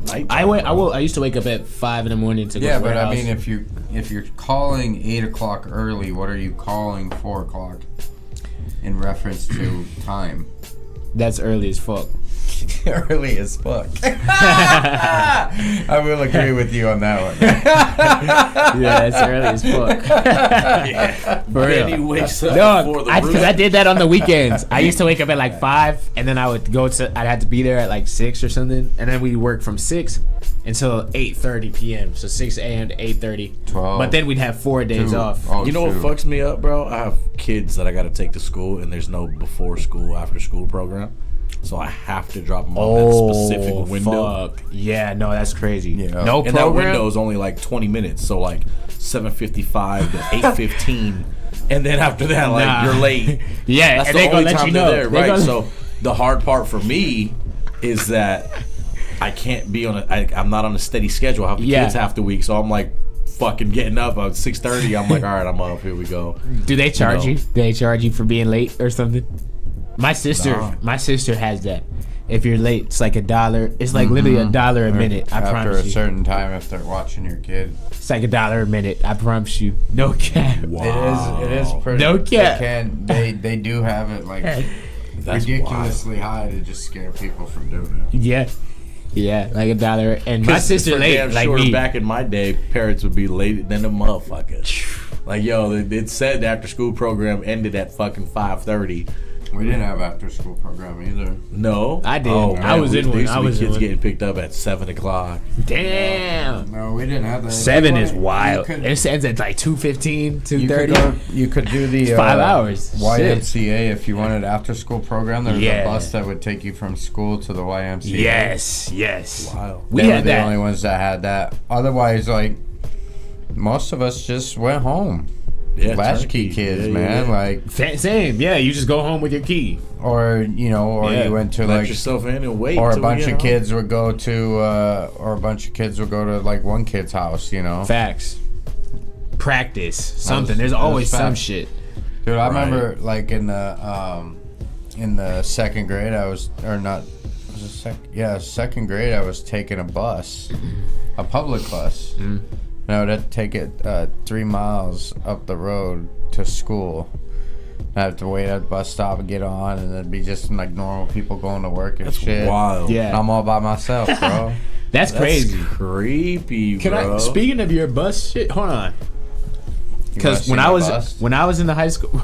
Night I used to wake up at 5 in the morning to go Yeah, to but I warehouse. mean, if you're calling 8 o'clock early, what are you calling 4 o'clock in reference to time? That's early as fuck. Early as fuck. I will agree with you on that one. Yeah, that's early as fuck. Yeah. For real. Benny wakes up Dog, before the because roof. I did that on the weekends. I used to wake up at like 5, and then I'd have to be there at like 6 or something, and then we'd work from 6 until 8:30 p.m. So 6 a.m. to 8:30. 12. But then we'd have 4 days off. Oh, You know what shoot. fucks me up, bro? I have kids that I got to take to school, and there's no before school, after school program. So I have to drop them off that specific window. Fuck. Yeah, no, that's crazy. Yeah. No And that program. window is only like 20 minutes. So like 7:55 to 8:15 and then after that, like Nah. you're late. Yeah, That's and the they gonna only let time you they're know. there, They right? gonna- So the hard part for me is that I can't be on I'm not on a steady schedule. I have the kids half the week, so I'm like fucking getting up at 6:30. I'm like, all right, I'm up. Here we go. Do they charge know. you? Do they charge you for being late or something? My sister has that. If you're late, it's like $1. It's like literally $1 a minute. I After promise a you. certain time, if they're watching your kid. It's like $1 a minute. I promise you. No cap. Wow. It is pretty. No cap. They do have it like That's ridiculously high to just scare people from doing it. Yeah. Yeah, like $1. And my sister for late, damn like sure, me. back in my day, parents would be late than a motherfucker. Like, yo, it said the after school program ended at fucking 5:30. We didn't have after school program either. No, I did. Oh, I was in one. Used to I be was in kids one. getting picked up at 7:00. Damn. No, we didn't have that. 7 is You wild. could- It ends at like 2:15, You could 2:30. go. You could do the 5 hours. YMCA if you wanted after school program. There was Yeah. a bus that would take you from school to the YMCA. Yes. Wow. We They were had the that. only ones that had that. Otherwise, like most of us just went home. Yeah, Latchkey turnkey. kids, Yeah, man. yeah. Like, Same. Yeah, you just go home with your key. or Yeah. you went to Let like, yourself in and wait. or a till we bunch get of home. kids would go to, like one kid's house. You know, Facts. Practice. Something. That was There's always some facts. shit. dude. I Right. remember like in the second grade, I was or not. Was it second grade. I was taking a bus, a public bus. And I would have to take it 3 miles up the road to school. I have to wait at the bus stop and get on, and it'd be just like normal people going to work and That's shit. wild. Yeah. And I'm all by myself, bro. That's crazy. Creepy, Can bro. I? Speaking of your bus shit, hold on. You Because wanna when see I my was bus? when I was in the high school,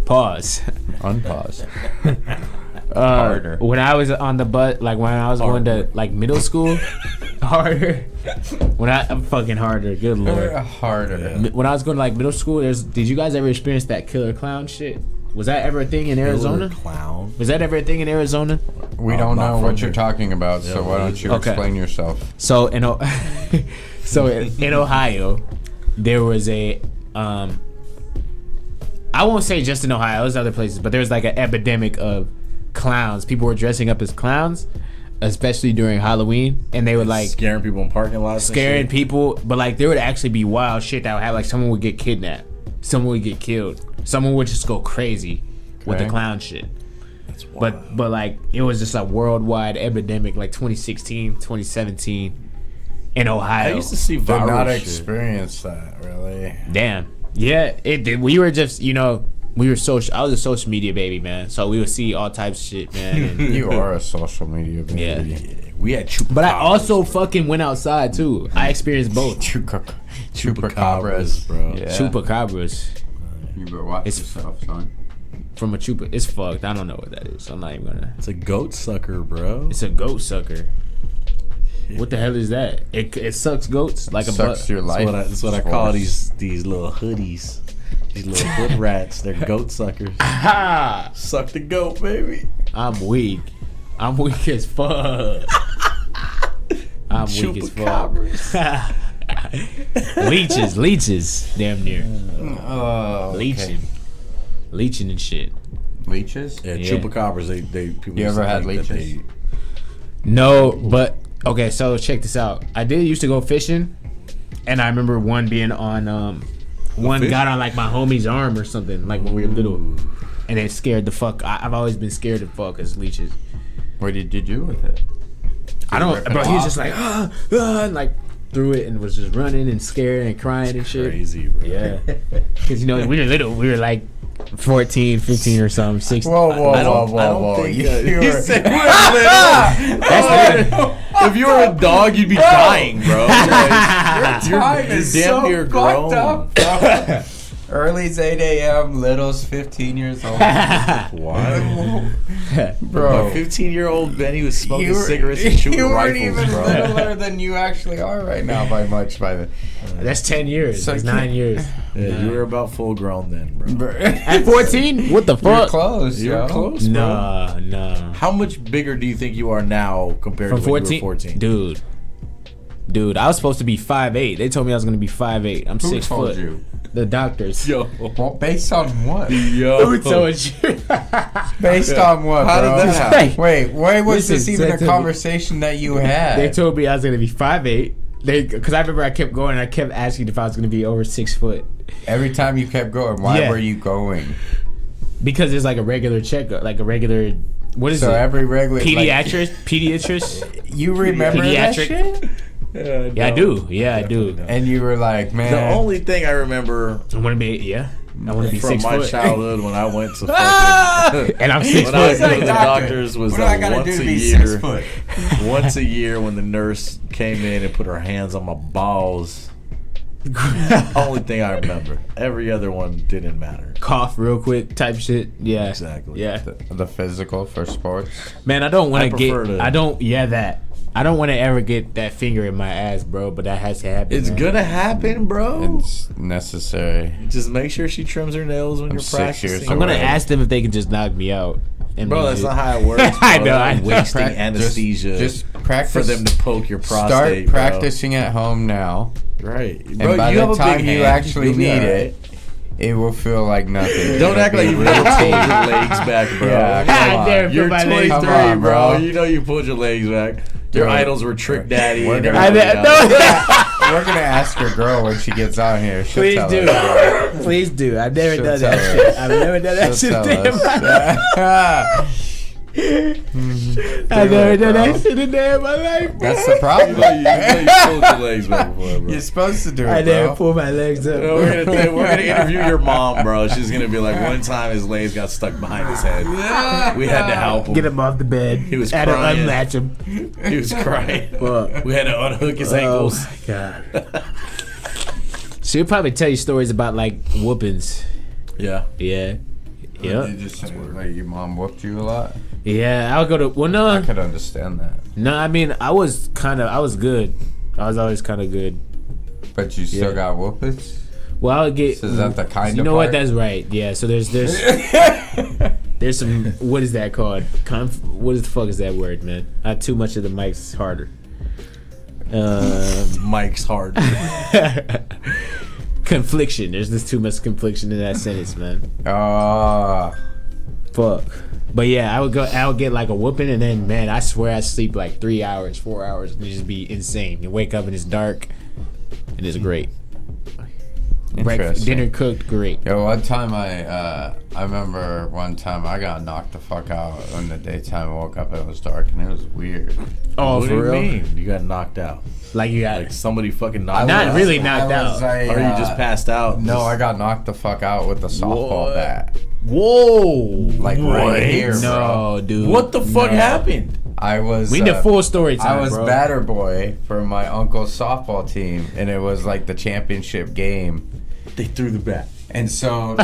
pause. Unpause. Harder. When I was on the bus, like when I was going to like middle school, harder. I'm fucking harder. Good lord. Harder. When I was going to like middle school, did you guys ever experience that killer clown shit? Was that ever a thing in Arizona? Clown. Was that ever a thing in Arizona? We Oh, don't not know from what here. you're talking about, so Yeah, why don't you okay. explain yourself? So in in Ohio, there was a I won't say just in Ohio, there's other places, but there was like an epidemic of clowns. People were dressing up as clowns, especially during Halloween, and they would like Scaring people in parking lots. and scaring shit. people, but like there would actually be wild shit that would happen. Like someone would get kidnapped, someone would get killed, someone would just go crazy with the Okay. clown shit. That's wild. But like it was just a worldwide epidemic, like 2016, 2017 in Ohio. I used to see Did viral not shit. experience that, really. Damn. Yeah, it did. We were just, we were social. I was a social media baby, man. So we would see all types of shit, man. And, You are a social media baby. yeah. We had chupacabras. But I also fucking went outside too. I experienced both. Chupacabras, bro. Yeah. Chupacabras You better watch It's- yourself, son. from a chupa. It's fucked. I don't know what that is. So I'm not even gonna. It's a goat sucker, bro. It's a goat sucker. What the hell is that? It sucks goats like a Sucks butt. your life. That's what I call these little hoodies. These little hood rats. They're goat suckers. Ha! Suck the goat, baby. I'm weak. I'm weak as fuck. I'm weak as fuck. Leeches, damn near. Oh, Leeching. Leeching and shit. Leeches? Yeah, Yeah. chupacabras. They people. You used ever to had think that leeches? No, but okay, so check this out. I did used to go fishing, and I remember one being on one fish? got on like my homie's arm or something, like when we were little. And it scared the fuck. I've always been scared of fuck as leeches. What did you do with it? I don't, rip it bro. He was off? just like, and like threw it and was just running and scared and crying and shit. Crazy, bro. Yeah, because we were little. We were like 14, 15 or something, 16. Whoa, I don't think he said if you were a dog, you'd be dying, bro. Like, Time you're is damn so near fucked grown. up, bro. Early's 8 a.m., little's 15 years old. Why? Bro. My 15-year-old Benny was smoking You were- cigarettes and shooting you weren't rifles, even bro. littler than you actually are right now by much. That's 10 years. So That's I can't- 9 years. Yeah, you were about full grown then, bro. At 14? What the You're fuck? close, You were yo. close, bro. Nah. How much bigger do you think you are now compared From to when 14? you were 14? Dude. Dude, I was supposed to be 5'8". They told me I was gonna be 5'8". I'm Who 6 told foot. you? The doctors. Yo. Well, based on what? Yo. Who told you? Based on what, How bro? did that happen? Wait, why was Listen, this even they a told me- conversation that you had? They told me I was gonna be 5'8". Because I remember I kept going and I kept asking if I was gonna be over 6 foot. Every time you kept going, why Yeah. were you going? Because there's like a regular checkup, like a regular. What is So it? every regular Pediatrician. you remember Pediatric. that shit? Yeah, I do. Yeah, I do. And you were like, man. The only thing I remember I want to be. Yeah, I want to be from 6 my foot. childhood when I went to fucking, And I'm 6 when I was foot. to the doctors was what do I gotta once do to a be year. 6 foot? Once a year when the nurse came in and put her hands on my balls. Only thing I remember. Every other one didn't matter. Cough real quick type shit. Yeah, Exactly. Yeah, The physical for sports. man, I don't want I to get. prefer to- I don't. Yeah, that. I don't want to ever get that finger in my ass, bro. But that has to happen. It's man. gonna happen, bro. It's necessary. Just make sure she trims her nails when I'm you're 6 years practicing. I'm gonna away. ask them if they can just knock me out. And Bro, be that's just- not how it works. Bro. I know, I know. Wasting Prac- anesthesia Just practice. for them to poke your prostate. Start bro. practicing at home now. Right. And Bro, by you the have a time big you hand. actually You'll be need all right. it will feel like nothing. Don't act like you It'll never be pulled routine. your legs back, bro. Yeah, I come on. never put You're my 23, legs Come on, bro. bro. You know you pulled your legs back. Your Dude. idols were Trick Daddy. We're and gonna- everybody else. We're gonna ask your girl when she gets on here. She'll Please tell do. us. Please do. I've never She'll done tell that us. shit. I've never done that She'll shit. tell in my us. I've never done bro. that shit in day of my life. Bro. That's the problem. You know you pulled your legs back before, bro. You're supposed to do I it, never bro. pull my legs up. We're gonna interview your mom, bro. She's gonna be like, one time his legs got stuck behind his head. We had to help him. Get him off the bed. He was Had to crying. unlatch him. He was crying. Fuck. We had to unhook his ankles. Oh my god. She'll probably tell you stories about like whoopings. Yeah. Yeah. You Yeah. just say, like, your mom whooped you a lot. Yeah. I'll go to. Well, I no. could understand that, No, I mean, I was good. I was always kind of good. but you still Yeah. got whoopings. Well, I'll get. So is that the kind You of know what? part? That's right. Yeah. So there's there's some. What is that called? What the fuck is that word, man? Too much of the mic's harder. Mike's hard. Confliction. There's just too much confliction in that sentence, man. Ah, Fuck. But yeah, I would get like a whooping, and then man, I swear I sleep like 3 hours, 4 hours, and it just be insane. You wake up and it's dark, and it's great. Breakfast, interesting. dinner cooked, great. Yo, one time I remember one time I got knocked the fuck out in the daytime. I woke up and it was dark and it was weird. Oh, What for do you real? mean? You got knocked out? Like you got Like somebody fucking knocked Not you out? really knocked out. Or you just passed out? No, I got knocked the fuck out with a softball What? bat. Whoa! Like right here, bro. No, dude. What the fuck No. happened? I was. We need a full story time, I was bro. batter boy for my uncle's softball team, and it was like the championship game. They threw the bat. And so,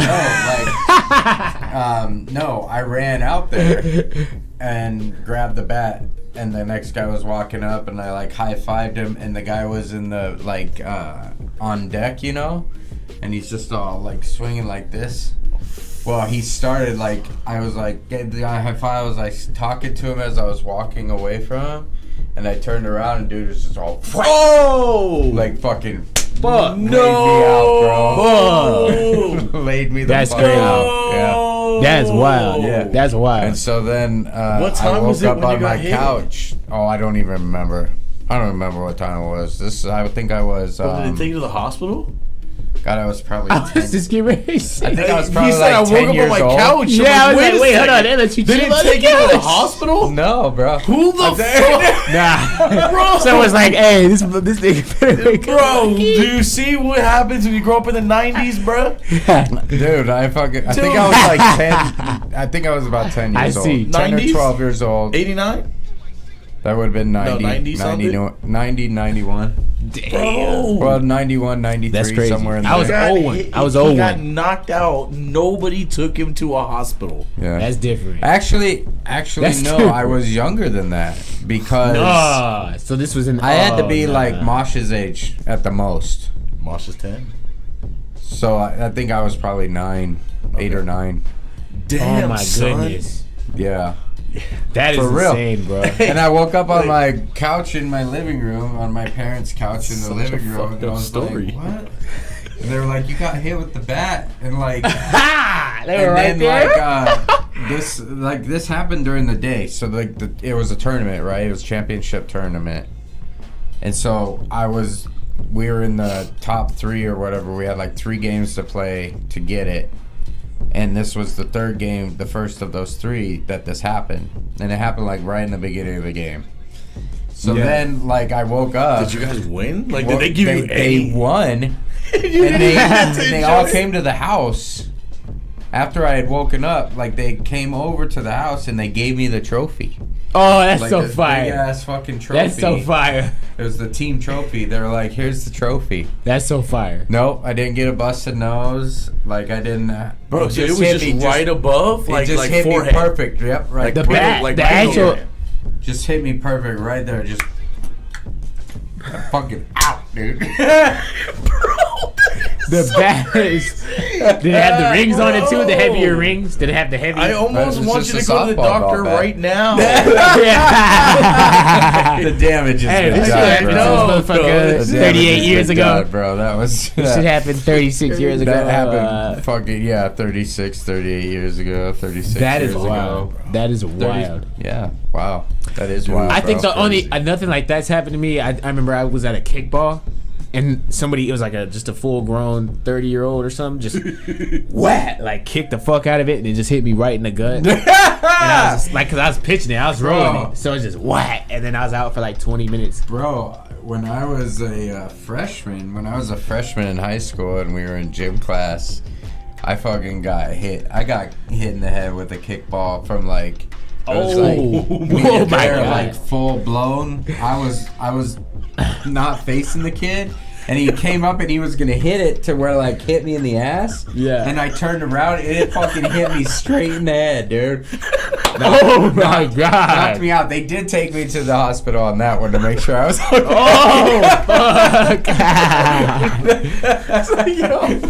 no, I ran out there and grabbed the bat, and the next guy was walking up, and I like high-fived him, and the guy was in the like on deck, you know, and he's just all like swinging like this. Well, he started like I was like getting the guy high five. I was like talking to him as I was walking away from him, and I turned around and dude was just all Oh! like fucking. Fuck. Laid me out, bro. Fuck. Laid me the That's fuck crazy. out. Yeah. That's wild. Yeah. That's wild. And so then What I time woke was it up when you on got my hit? couch. Oh, I don't even remember. I don't remember what time it was. I think I was. Did they take you to the hospital? God, I was probably. I was 10. just getting ready to say. I think I was He probably said like I woke 10 up on years my old. couch. Yeah, I was Wait like, a wait, hold second. on. They let you They chill didn't on the take you to the couch. hospital? No, bro. Who the fuck? Nah. Bro. So it's like, hey, this nigga better wake Bro, up. do you see what happens when you grow up in the 90s, bro? Dude, I think I was like 10. I think I was about 10 I years old. see. 10 or 90s? 12 years old. 89? That would have been 90, 90 something? 90, 91. Bro. Well, 91, 93, That's crazy. somewhere in there. I was old one. I was old He got one. knocked out. Nobody took him to a hospital. Yeah. That's different. Actually, That's no. different. I was younger than that because Nah. So this was in. I had to oh, be nah. like Mosh's age at the most. Mosh is 10. So I think I was probably 8 or 9. Damn, Oh my son. goodness. Yeah. That is For real. insane, bro. And I woke up on my couch in my living room, on my parents' couch in the Such living a room, fucked and I up was story. like, "What?" And they were like, "You got hit with the bat," and like, Ha! They were and right then there. this happened during the day. So like it was a tournament, right? It was a championship tournament, and so we were in the top 3 or whatever. We had like 3 games to play to get it. And this was the 3rd game, the first of those 3 that this happened. And it happened like right in the beginning of the game. So then like I woke up. Did you guys win? Like did they give you They won. and they all came to the house. After I had woken up, like they came over to the house and they gave me the trophy. Oh, that's Like so this fire. big ass fucking trophy. That's so fire. It was the team trophy. They were like, "Here's the trophy." That's so fire. Nope, I didn't get a busted nose. Like I didn't. Bro, so it was hit just me right above, It like just hit forehead. me perfect. Yep, right. Like The right- bat, like the right actual, here. Just hit me perfect right there. Just fucking out, dude. the bat is. Did it have the rings on it too? The heavier rings? Did it have the heavy? I almost It's want just you a to go to the softball doctor bat. right now. Yeah. The damage has Hey, been this shit done, happened to bro. this The motherfucker damage 38 has years been ago. done, bro. That was. This shit happened 36 years ago. That happened fucking 36, 38 years ago, 36 That is years wild. ago. That is 30 wild. Yeah, wow. That is wild. I think bro. the only nothing like that's happened to me. I remember I was at a kickball, and somebody, it was like just a full grown 30-year-old or something, just whack, like kicked the fuck out of it, and it just hit me right in the gut. And I was just like, cause I was pitching it, I was rolling Bro. it, so it just whack, and then I was out for like 20 minutes. Bro, when I was a freshman in high school and we were in gym class, I fucking got hit. I got hit in the head with a kickball from like. It was Oh my there, God. like full blown. I was not facing the kid, and he came up and he was gonna hit it to where like hit me in the ass. Yeah. And I turned around and it fucking hit me straight in the head, dude. Oh my Knocked god! me out. They did take me to the hospital on that one to make sure I was okay. Oh fuck! It's like, yo,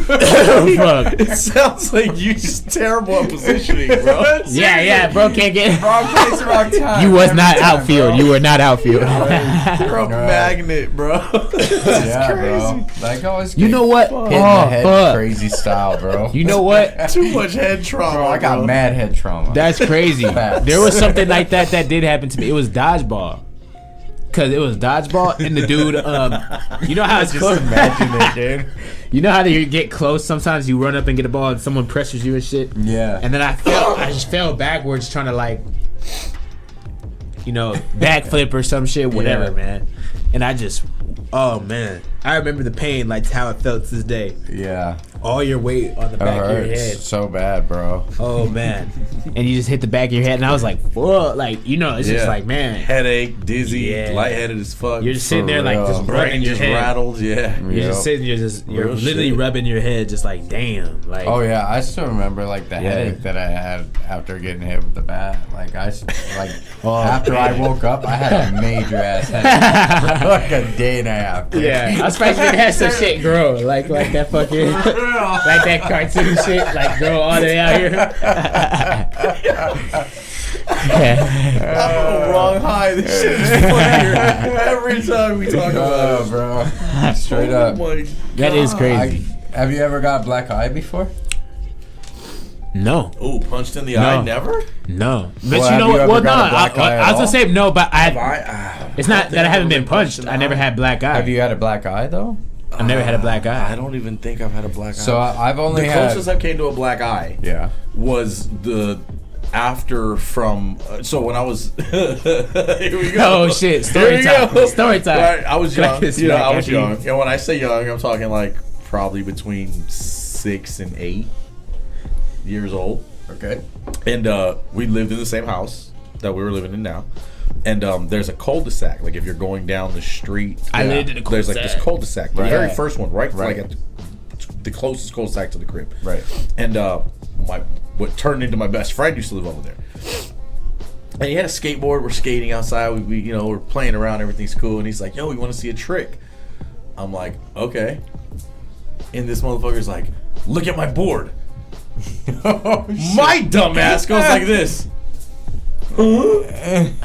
Fuck. it sounds like you just terrible at positioning, bro. Yeah, bro, can't get. Wrong place, wrong time. You was Every not time, outfield. bro. You were not outfield. You're a magnet, bro. Yeah, bro. Like always. You know what? Hit in the head, fuck. crazy style, bro. You know what? Too much head trauma. Bro, I got bro. mad head trauma. That's crazy. Facts. There was something like that did happen to me. It was dodgeball. Cause it was dodgeball and the dude, you know how it's Just close. imagine it, dude. You know how you get close. Sometimes you run up and get a ball and someone pressures you and shit. Yeah. And then I just fell backwards trying to like, backflip or some shit, whatever, Yeah. man. And I just, oh man, I remember the pain, like how it felt to this day. Yeah. All your weight on the It back of your hurts head. so bad, bro. Oh man. And you just hit the back of your head, and I was like, fuck, like it's just like, man, Headache, dizzy, Yeah. lightheaded as fuck. you're just sitting For there like real. just rubbing brain your just head. rattled. Yeah. You're Yep. just sitting, you're Real literally shit. rubbing your head, just like, damn, like. Oh yeah, I still remember like the Yeah. headache that I had after getting hit with the bat. Like Oh, after I woke up, I had a major ass headache for like a day and a half. dude. Yeah, I was surprised you didn't have some shit grow like that fucking like that cartoon shit like grow all the way out here. I'm on the wrong high. This shit is funnier every time we talk about Oh, it. bro. Straight Oh up. my That is God. crazy. Have you ever got black eye before? No, Ooh, punched in the eye? Never? no. But Well, you have know you what? ever Well, no. got a black eye I at was gonna all? say no, but I it's not that I haven't been punched. in the I never eye. had black eye. Have you had a black eye though? I've never had a black eye. I don't even think I've had a black eye. So I've only the had. closest I came to a black eye Yeah. was the after from. So when I was. Here we go. Oh shit! Here Story we time. go. Story time. Right, I was young. This You know, back I was after you- young. And when I say young, I'm talking like probably between 6 and 8 years old. Okay. And we lived in the same house that we were living in now. And there's a cul-de-sac. Like if you're going down the street, I lived in a there's like this cul-de-sac. cul-de-sac, the Right. very first one, right? Right. Like at the closest cul-de-sac to the crib. Right. And what turned into my best friend used to live over there. And he had a skateboard. We're skating outside. We we're playing around. Everything's cool. And he's like, "Yo, we want to see a trick." I'm like, "Okay." And this motherfucker's like, "Look at my board." Oh, My dumb ass goes like this. and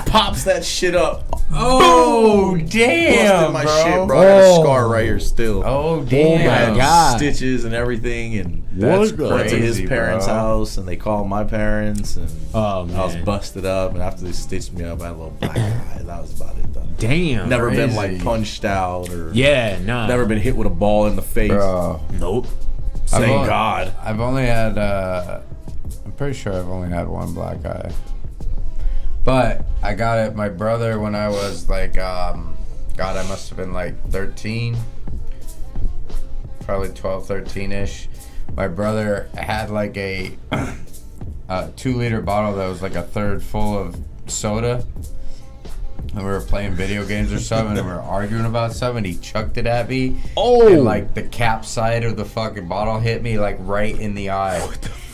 pops that shit up. Oh, Boom! damn, Busted my bro. shit, bro. I got a scar right here still. Oh, damn. my God. Stitches and everything, and That's went to his crazy, parents' bro. house, and they called my parents, and Oh, I was man. busted up. And after they stitched me up, I had a little black eye. That was about it, though. Damn. Never been Crazy. like punched out or Yeah, nah. never been hit with a ball in the face. Bro. Nope. Thank only- God. I've only had, I'm pretty sure I've only had one black eye. But I got it, my brother, when I was like, God, I must have been like 13. Probably 12, 13-ish. My brother had like a 2-liter bottle that was like a third full of soda. And we were playing video games or something, and we were arguing about something, and he chucked it at me. Oh. And like the cap side of the fucking bottle hit me like right in the eye. What the fuck?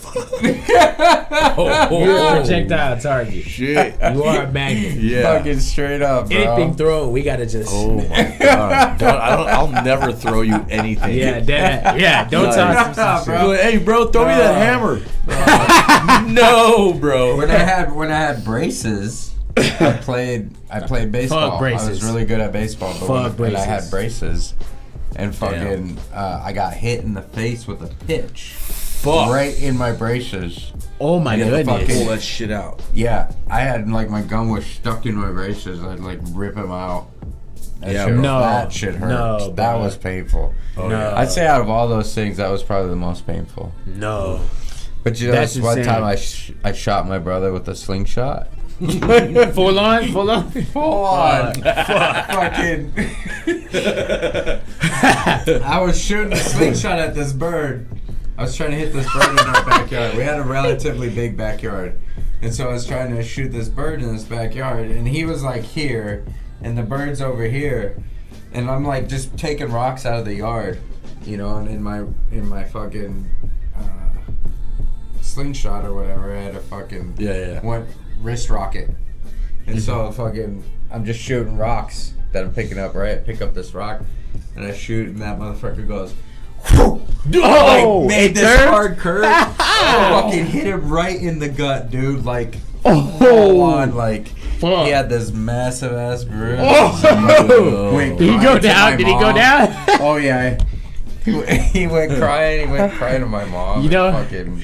You're a projectile target. Shit. You are a magnet. Yeah. Fucking straight up, bro. Anything thrown, we gotta just. Oh my God. I'll never throw you anything. Yeah, don't Nice. toss Nah, some bro. Hey, bro, throw me that hammer. No, bro. When I had braces, I played baseball. Fuck braces. I was really good at baseball, but Fuck when I braces. had braces, and fucking, I got hit in the face with a pitch. Fuck. Right in my braces. Oh my Yeah, goodness. fucking- Pull that shit out. Yeah, I had like my gum was stuck in my braces. I'd like rip them out. Yeah, shit, no. that shit hurt. No, that bro. was painful. Oh, No. yeah. I'd say out of all those things, that was probably the most painful. No. But you know, That's this one insane. time I shot my brother with a slingshot. Full on? Full on. Fucking. I was shooting a slingshot at this bird. I was trying to hit this bird in our backyard. We had a relatively big backyard. And so I was trying to shoot this bird in this backyard. And he was like here, and the bird's over here. And I'm like just taking rocks out of the yard, you know, and in my fucking slingshot or whatever, I had a fucking one wrist rocket. And so fucking I'm just shooting rocks that I'm picking up, right? Pick up this rock and I shoot, and that motherfucker goes like made this hard curve. Fucking hit him right in the gut, dude. Like full on, like he had this massive ass bruise. Went Did he crying go to down? my Did he go mom. down? Oh yeah. He went crying. He went crying to my mom. You know- and fucking,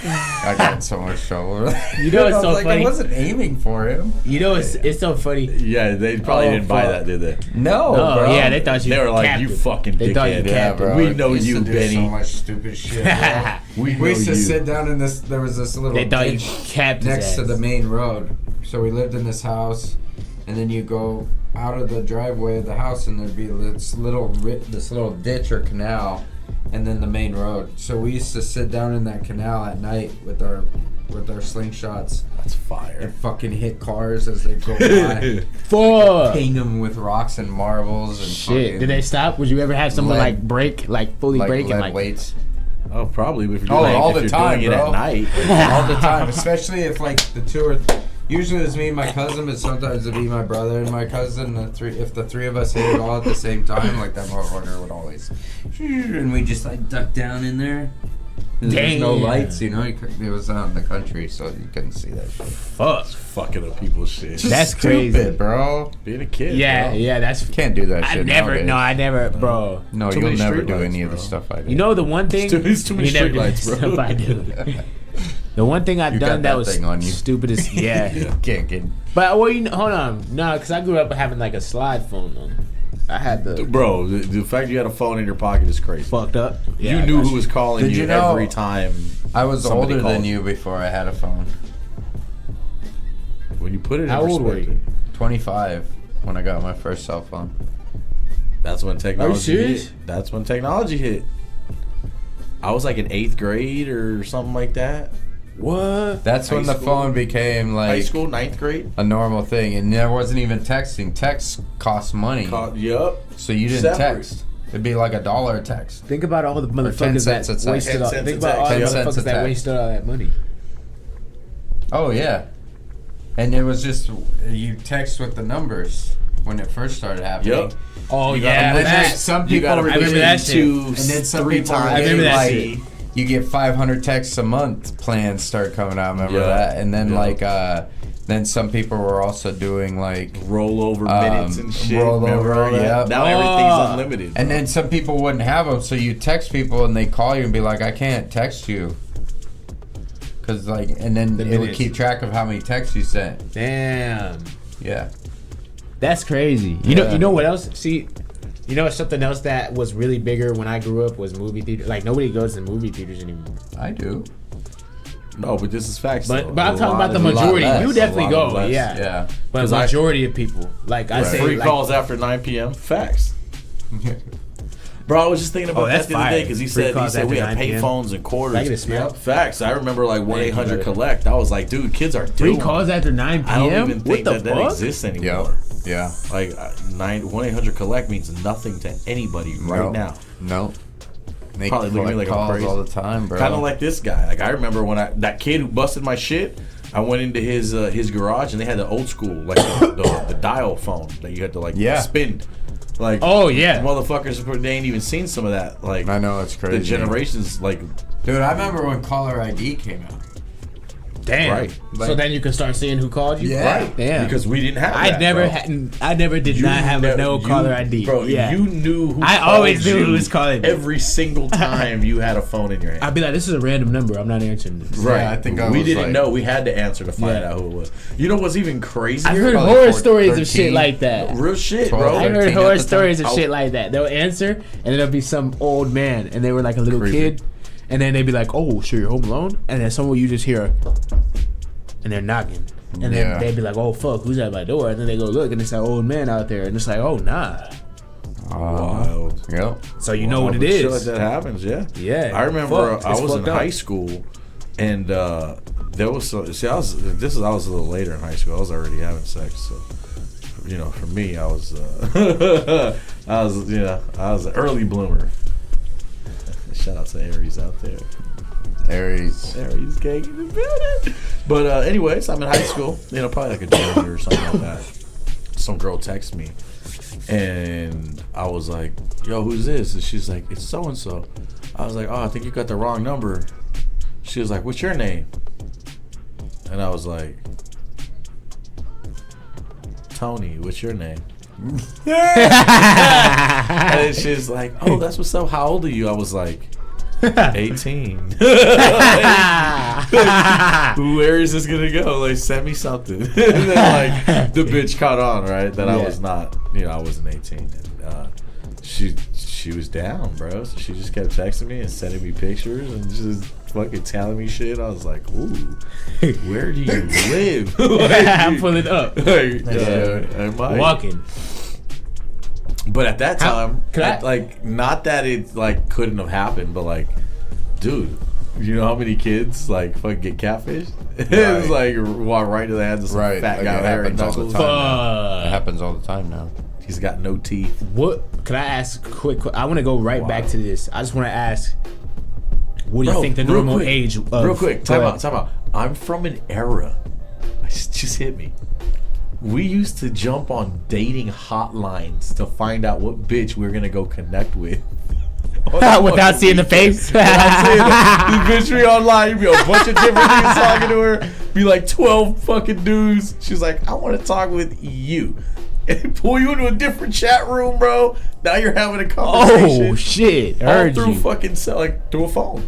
I got in so much trouble. You know what's I was so like, funny? I wasn't aiming for him. You know, it's so funny. Yeah, they probably Oh, didn't buy fuck. that, did they? No, Oh, bro. yeah, they thought you They were like, captive. you fucking They thought you dickhead. Yeah, captive. bro. We I know used you, to do Benny. So much stupid shit. Bro. We We used know to you. sit down in this. There was this little They thought you ditch capped his next to ass. the main road. So we lived in this house, and then you go out of the driveway of the house, and there'd be this little ditch or canal, and then the main road. So we used to sit down in that canal at night with our slingshots That's fire. and fucking hit cars as they go by. Fuck. Ping them with rocks and marbles and Shit. fucking Did they stop? Would you ever have someone Lead- like break, like fully like break lead and like? weights. Oh, probably. If you're Oh, doing, all if the you're time, doing it bro. at night. All the time, especially if like the two or usually it's me and my cousin, but sometimes it'd be my brother and my cousin. If the three of us hit it all at the same time, like that motherfucker would always, and we just like duck down in there. And there's no Damn. lights, you know. It was out in the country, so you couldn't see that shit. Fuck. Fucking up people's shit. Just That's stupid, crazy. bro. Being a kid. Yeah, bro. yeah. That's. Can't do that I shit. never. nowadays. No, I never, bro. No, Too you'll many never street do lights, any of the bro. stuff I do. You know the one thing. It's too many You never do streetlights, stuff bro. I do. The one thing I've You got done that that was thing on you. stupid as yeah. You can't get. But well, hold on, no, because I grew up having like a slide phone on. I had the Bro, the fact you had a phone in your pocket is crazy. fucked up. Yeah, You I knew got who was calling Did you you know- every time. I was Somebody older than called. you before I had a phone. When you put it in How old were perspective, you? 25 when I got my first cell phone. that's when technology serious? hit. That's when technology hit. I was like in 8th grade or something like that. What? That's High when the school? phone became High like school, 9th grade. a normal thing, and there wasn't even texting. Text cost money, Yup. so you didn't Separate. text. It'd be like $1 a text. Think about all the 10 motherfuckers cents a that text. wasted. 10 All, cents think a about all the text. 10 cents a motherfuckers that text. wasted all that money. Oh yeah, and it was just you text with the numbers when it first started happening. Yup. Oh You yeah, gotta- that. some You people gotta were push remember it that shit. into And then some 3 people were times. I remember that like, shit. you get 500 texts a month plans start coming out. Remember that? And then then some people were also doing like rollover minutes and shit. Rollover, yeah. Now everything's unlimited. And then some people wouldn't have them, so you text people and they call you and be like, I can't text you. Cause like, and then it would keep track of how many texts you sent. Damn. Yeah. That's crazy. You know what else? See, you know something else that was really bigger when I grew up was movie theater. Like nobody goes to movie theaters anymore. I do. No, but this is facts. But I'm talking about the majority. You definitely go, yeah. But the majority of people, like I say, free calls after 9 p.m. Facts. Bro, I was just thinking about that the other day because he said we had payphones and quarters. I get a smell. Facts. I remember like 1-800-COLLECT. I was like, dude, kids are doing free calls after 9 p.m. I don't even think that exists anymore. Yeah. Like 1-800-COLLECT means nothing to anybody right now. No. They probably look at me like I'm crazy all the time, bro. Kind of like this guy. Like I remember when that kid who busted my shit. I went into his garage and they had the old school like the dial phone that you had to like spin. Like motherfuckers they ain't even seen some of that. Like I know it's crazy. The generations like dude, I remember when caller ID came out. Damn. Right. Like, so then you can start seeing who called you. Yeah. Right. Damn. Because we didn't have. I never did not have no caller ID. Bro, you knew who. I always knew who was calling. Every single time you had a phone in your hand. I'd be like, "This is a random number. I'm not answering this." Right. Yeah, I think we didn't know. We had to answer to find out who it was. You know what's even crazier? I heard horror stories of shit like that. Real shit, bro. I heard horror stories of shit like that. They'll answer, and then there'll be some old man, and they were like a little kid, and then they'd be like, "Oh, sure, you're home alone," and then someone you just hear. And they're knocking. And then they'd be like, oh, fuck, who's at my door? And then they go look, and it's that old man out there. And it's like, oh, nah. Wild. Yep. So you know what it is. Shit like that happens, yeah. Yeah. I remember I was in high school, and there was I was a little later in high school. I was already having sex, so you know, for me, I was I was an early bloomer. Shout out to Aries out there. Aries gang in the building. But anyways, I'm in high school. You know, probably like a junior or something like that. Some girl texted me, and I was like, "Yo, who's this?" And she's like, "It's so and so." I was like, "Oh, I think you got the wrong number." She was like, "What's your name?" And I was like, "Tony, what's your name?" And she's like, "Oh, that's what's up. How old are you?" I was like, 18. Where is this gonna go? Like, send me something. And then like the bitch caught on, right? That I was not, I wasn't 18. And she was down, bro. So she just kept texting me and sending me pictures and just fucking telling me shit. I was like, ooh, where do you live? Like, I'm pulling up. Like, walking. But at that time, like, not that it like couldn't have happened, but like, dude, you know how many kids like fucking get catfished? It's like walk right to the hands of some fat guy there and knuckles. It happens all the time now. He's got no teeth. What? Can I ask quick? I want to go right back to this. I just want to ask, what do you think the normal age of? Real quick, time out. I'm from an era. Just hit me. We used to jump on dating hotlines to find out what bitch we were gonna go connect with. Without seeing the face? Without seeing this bitch be online, you'd be a bunch of different niggas talking to her. Be like 12 fucking dudes. She's like, I want to talk with you. And pull you into a different chat room, bro. Now you're having a conversation. Oh shit! All through fucking through a phone.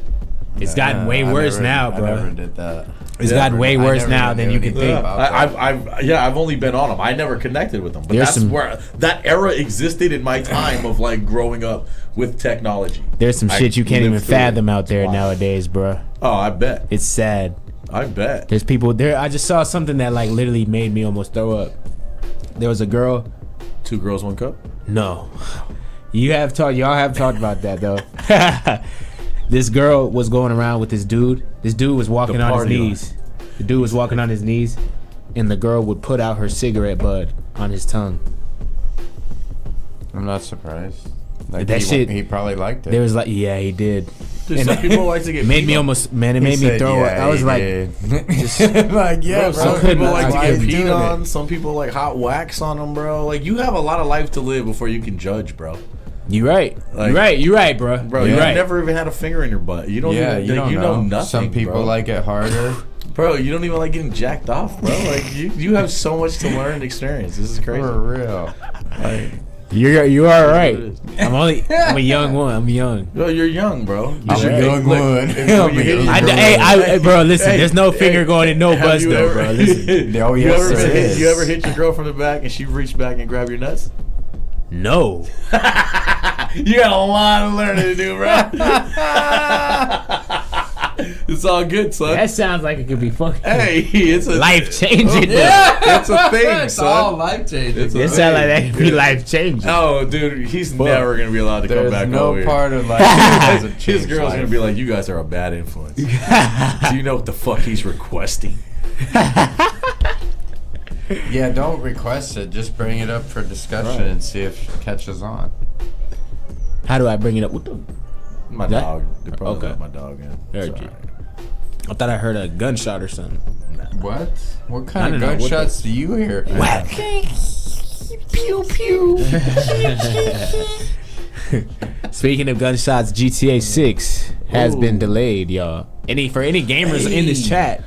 It's gotten way worse now, bro. I never did that. It's gotten way worse now than you can think. I've only been on them. I never connected with them. But that's where that era existed in my time of like growing up with technology. There's some shit you can't even fathom out there nowadays, bro. Oh, I bet. It's sad. I bet. There's people there. I just saw something that like literally made me almost throw up. There was a girl. 2 girls, 1 cup? No. Y'all have talked about that though. This girl was going around with this dude. This dude was walking on his knees. The dude was walking on his knees, and the girl would put out her cigarette butt on his tongue. I'm not surprised. Like that shit. He probably liked it. There was like, yeah, he did. Dude, some people like to get. Made me almost, man. It made me throw up. I was like, just, like, yeah, bro. Some people like to get peed on. Some people like hot wax on them, bro. Like, you have a lot of life to live before you can judge, bro. You right. Like, You right, bro. Bro, you you right. never even had a finger in your butt. You don't even, you don't you know nothing. Some people bro. like it harder. Bro, you don't even like getting jacked off, bro. Like you have so much to learn and experience. This is crazy. For real. Like, You are right. I'm a young one. I'm young. Well, you're young, bro. I'm a young one. Hey, bro, listen. There's no finger going in no buzz though, bro. Listen. Oh, you, yes, there is. you ever hit your girl from the back and she reached back and grabbed your nuts? No. You got a lot of learning to do, bro. It's all good, son. That sounds like it could be fucking it's a life changing. Yeah, it's a thing, It's son. all life changing. It sounds like that could be life changing. Oh, dude, he's never gonna be allowed to come There's back no over here. part of life that doesn't His change girl's life. gonna be like, "You guys are a bad influence." Do you know what the fuck he's requesting? Yeah, don't request it. Just bring it up for discussion Right. and see if it catches on. How do I bring it up with them? My That- dog. They probably Okay. let my dog in. Heard It's you. alright. I thought I heard a gunshot or something. What? What I kind don't of know, what gunshots do you hear? Whack. Pew pew. Speaking of gunshots, GTA 6 has Ooh. been delayed, y'all. For any gamers in this chat,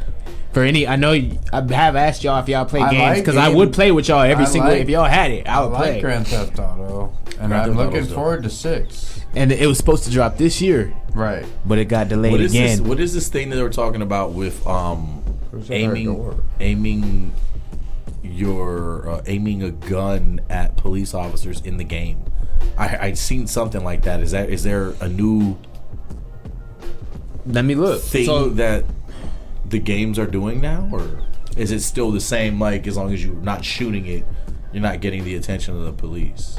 I know I have asked y'all if y'all play I games like because I game- would play with y'all every I single. like- If y'all had it, I I would like play. Grand Theft Auto, and Grand I'm Theft looking Auto's dope. forward to 6. And it was supposed to drop this year, Right. but it got delayed What is again. this? What is this thing that they were talking about with Who's at our door? aiming a gun at police officers in the game? I'd seen something like that. Is there a new Let me look. thing that the games are doing now, or is it still the same? Like, as long as you're not shooting it, you're not getting the attention of the police.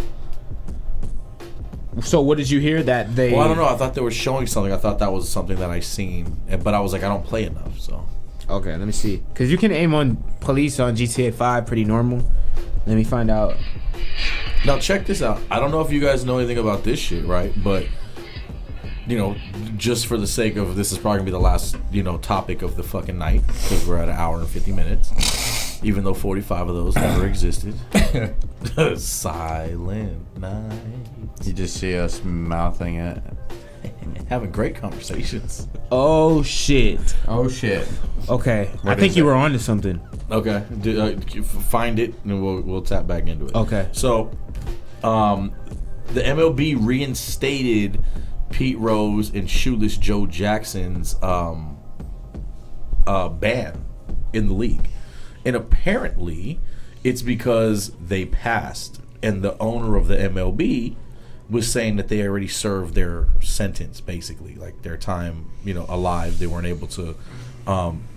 So what did you hear that they? Well, I don't know. I thought they were showing something. I thought that was something that I seen, but I was like, I don't play enough, so. Okay, let me see. Cause you can aim on police on GTA 5 pretty normal. Let me find out. Now check this out. I don't know if you guys know anything about this shit, right? But just for the sake of this is probably gonna be the last, topic of the fucking night because we're at an hour and 50 minutes, even though 45 of those never existed. Silent night. You just see us mouthing it. Having great conversations. Oh shit. Oh shit. Okay, I What think is you it? were onto something. Okay, find it and we'll tap back into it. Okay. So, the MLB reinstated Pete Rose and Shoeless Joe Jackson's ban in the league, and apparently it's because they passed, and the owner of the MLB was saying that they already served their sentence, basically, like their time, alive. They weren't able to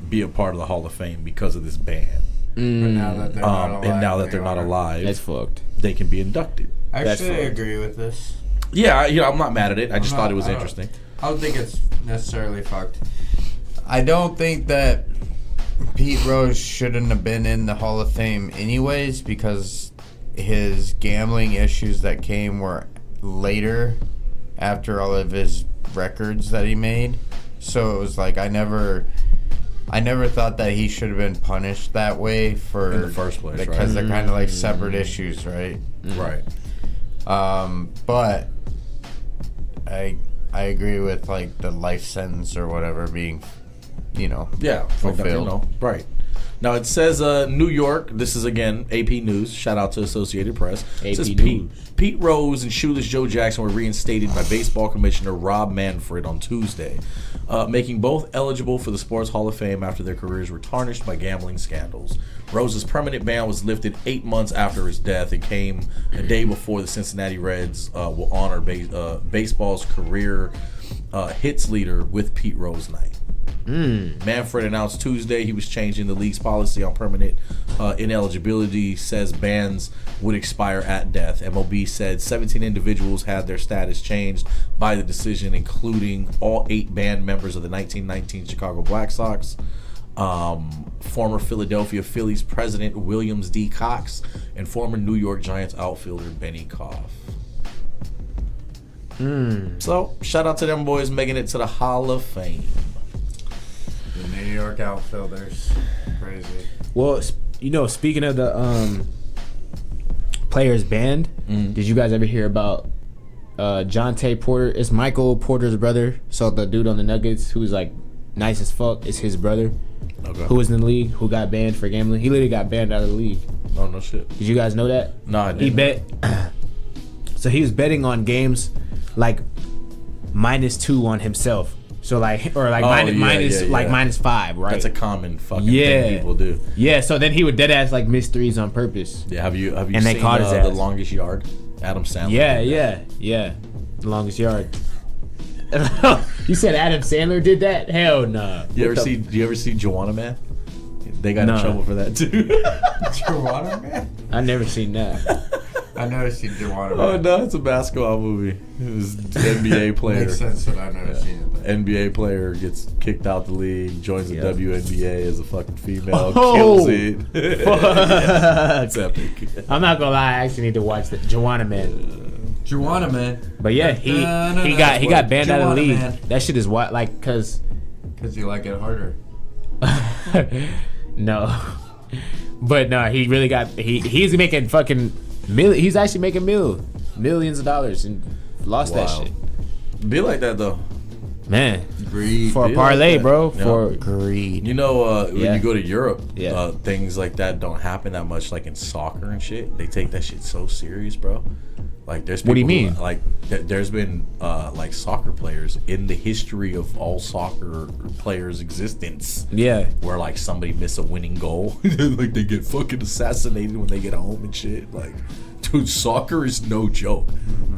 be a part of the Hall of Fame because of this ban. But now that they're not alive, And now that they're not are. alive, That's fucked. they can be inducted. Actually, I fucked. agree with this. Yeah, I'm not mad at it. I just thought it was I don't- interesting. I don't think it's necessarily fucked. I don't think that Pete Rose shouldn't have been in the Hall of Fame anyways because his gambling issues that came were later after all of his records that he made. So it was like I never thought that he should have been punished that way for In the first place, because right? they're kind of like separate issues, right? Right. But I agree with like the life sentence or whatever being, Yeah. fulfilled. Right. Now it says New York. This is again AP News. Shout out to Associated Press. It says AP News. Pete Rose and Shoeless Joe Jackson were reinstated by baseball commissioner Rob Manfred on Tuesday, making both eligible for the Sports Hall of Fame after their careers were tarnished by gambling scandals. Rose's permanent ban was lifted 8 months after his death and came a day before the Cincinnati Reds will honor baseball's career hits leader with Pete Rose Night. Manfred announced Tuesday he was changing the league's policy on permanent ineligibility, says bans would expire at death. MLB said 17 individuals had their status changed by the decision, including all 8 band members of the 1919 Chicago Black Sox, former Philadelphia Phillies president Williams D. Cox, and former New York Giants outfielder Benny Koff. So, shout out to them boys making it to the Hall of Fame. The New York outfielders, crazy. Well, speaking of the players banned, did you guys ever hear about Jonte Porter. It's Michael Porter's brother. So the dude on the Nuggets who's like nice as fuck is his brother. Okay. Who was in the league, who got banned for gambling. He literally got banned out of the league. Oh, no shit. Did you guys know that? No, I didn't. He bet. So he was betting on games like -2 on himself. So like, or like -5, right? That's a common fucking thing people do. Yeah. So then he would dead ass like miss threes on purpose. Yeah. Have you And they seen caught his The ass. Longest Yard? Adam Sandler. Yeah. The Longest Yard. You said Adam Sandler did that? Hell no. Do you ever see Joanna Man? They got in trouble for that too. Joanna Man? I never seen that. I never seen Joanna Man. Oh no, it's a basketball movie. It was NBA player. Makes sense that I've never seen it. NBA player gets kicked out the league, joins the WNBA as a fucking female, Oh, kills it. Yeah, it's epic. I'm not gonna lie, I actually need to watch the Joanna Man. Joanna Man. But yeah, he got banned out of the league. Man. That shit is what, like, cause you like it harder. no, but no, he really got he's making fucking he's actually making millions of dollars and lost that shit. Be like that though. Man, Greed. for a Be parlay, like that. bro. Yeah. For greed. You know, when Yeah. you go to Europe, Yeah. things like that don't happen that much. Like in soccer and shit, they take that shit so serious, bro. Like there's people What do you mean? There's been like soccer players in the history of all soccer players' existence. Yeah. Where like somebody miss a winning goal, like they get fucking assassinated when they get home and shit. Like, dude, soccer is no joke.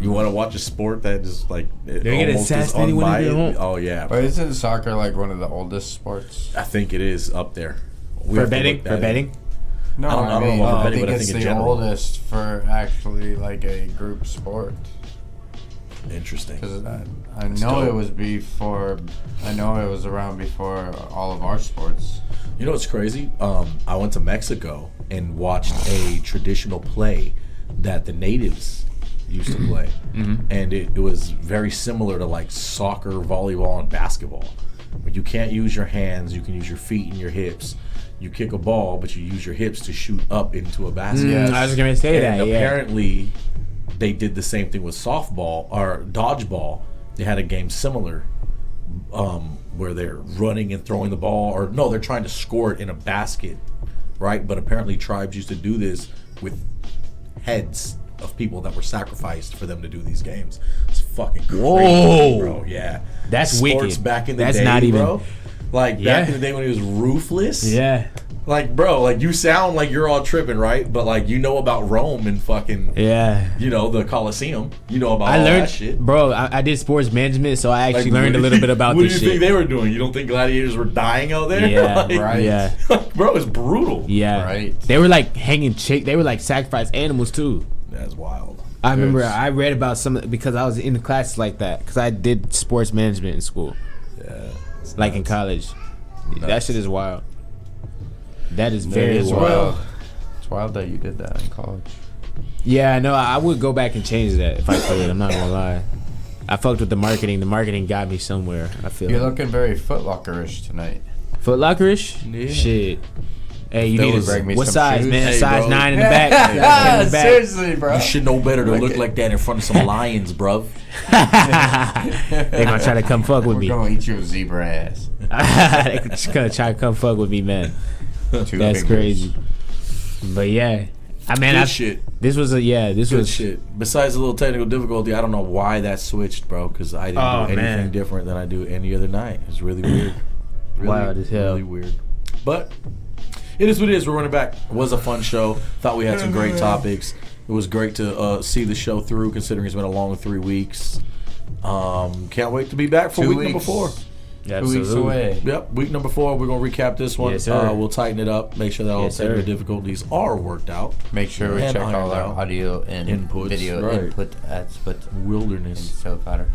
You want to watch a sport that is like They get almost assassinated when they get home? Oh yeah, But isn't soccer like one of the oldest sports? I think it is up there. We For have to betting? look For that betting? in. No, I don't know about I betting, think but I it's think in the general. oldest for actually like a group sport. Interesting. Because I know it was before. I know it was around before all of our sports. You know what's crazy? I went to Mexico and watched a traditional play that the natives used to play, and it was very similar to like soccer, volleyball, and basketball. But you can't use your hands; you can use your feet and your hips. You kick a ball, but you use your hips to shoot up into a basket. Yes. I was gonna say And that. Yeah. apparently, they did the same thing with softball or dodgeball. They had a game similar, where they're running and throwing the ball, or no, they're trying to score it in a basket, right? But apparently, tribes used to do this with heads of people that were sacrificed for them to do these games. It's fucking crazy, Whoa. bro. Yeah, That's sports wicked. back in the That's day, not even- bro. Like back Yeah. in the day when it was ruthless. Yeah. Like, bro, like you sound like you're all tripping, right? But like you know about Rome and fucking, Yeah. you know, the Colosseum. You know about I all learned, that shit. bro. I did sports management, so I actually Like, learned a little bit about what this do you shit. think they were doing? You don't think gladiators were dying out there? Yeah, Like, right. Yeah, like, bro, it's brutal. yeah. Right. They were like hanging they were like sacrifice animals too. That's wild. I remember Yes. I read about some because I was in the classes like that because I did sports management in school, Yeah. it's like in nuts. college. That Nuts. shit is wild. That is It very is wild. wild. It's wild that you did that in college. Yeah, I know. I would go back and change that if I could. I'm not gonna lie. I fucked with the marketing. The marketing got me somewhere. I feel. You're like. looking very Foot Locker-ish tonight. Foot Locker-ish? Yeah. Shit. Hey, you That need would to. bring me What some size, shoes. man? Hey, Size bro. 9 in the back. 10 in the back. Seriously, bro. You should know better to Like look it. like that in front of some lions, bruv. They gonna try to come fuck with We're me. gonna eat your zebra ass. They gonna try to come fuck with me, man. Two That's fingers. crazy. But yeah, I mean, Good shit. This was this Good was shit. Besides a little technical difficulty, I don't know why that switched, bro. Because I didn't Oh, do anything man. different than I do any other night. It's really weird. Really, Wild as hell. Really weird. But it is what it is. We're running back. It was a fun show. Thought we had some great topics. It was great to see the show through, considering it's been a long 3 weeks. Can't wait to be back for 2 week weeks. number 4. 2 weeks away. Yep, week number 4. We're gonna recap this one. Yes, sir. We'll tighten it up. Make sure that all Yes, technical sir. difficulties are worked out. Make sure we And check all ironed our out. audio and Inputs, video right. input output and Wilderness. so fodder.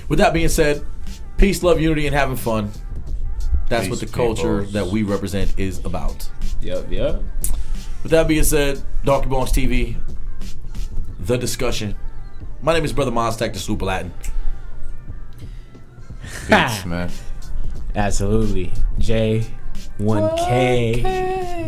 With that being said, peace, love, unity, and having fun. That's what Peace, the culture peoples. that we represent is about. Yep. With that being said, Donkey Bonks TV, the discussion. My name is Brother Moztek, the Super Latin. Peace, man. Absolutely. J1K.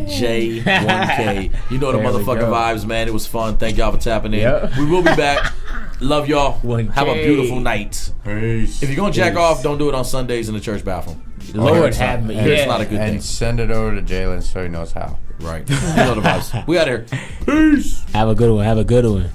J1K. You know the There we motherfucking go. vibes, man. It was fun. Thank y'all for tapping in. Yep. We will be back. Love y'all. Have a 1K. beautiful night. Peace. If you're gonna jack off, don't do it on Sundays in the church bathroom. Lord have me. It's not a good And thing. send it over to Jalen so he knows how. Right. You know the vibes. We out here. Peace. Have a good one. Have a good one.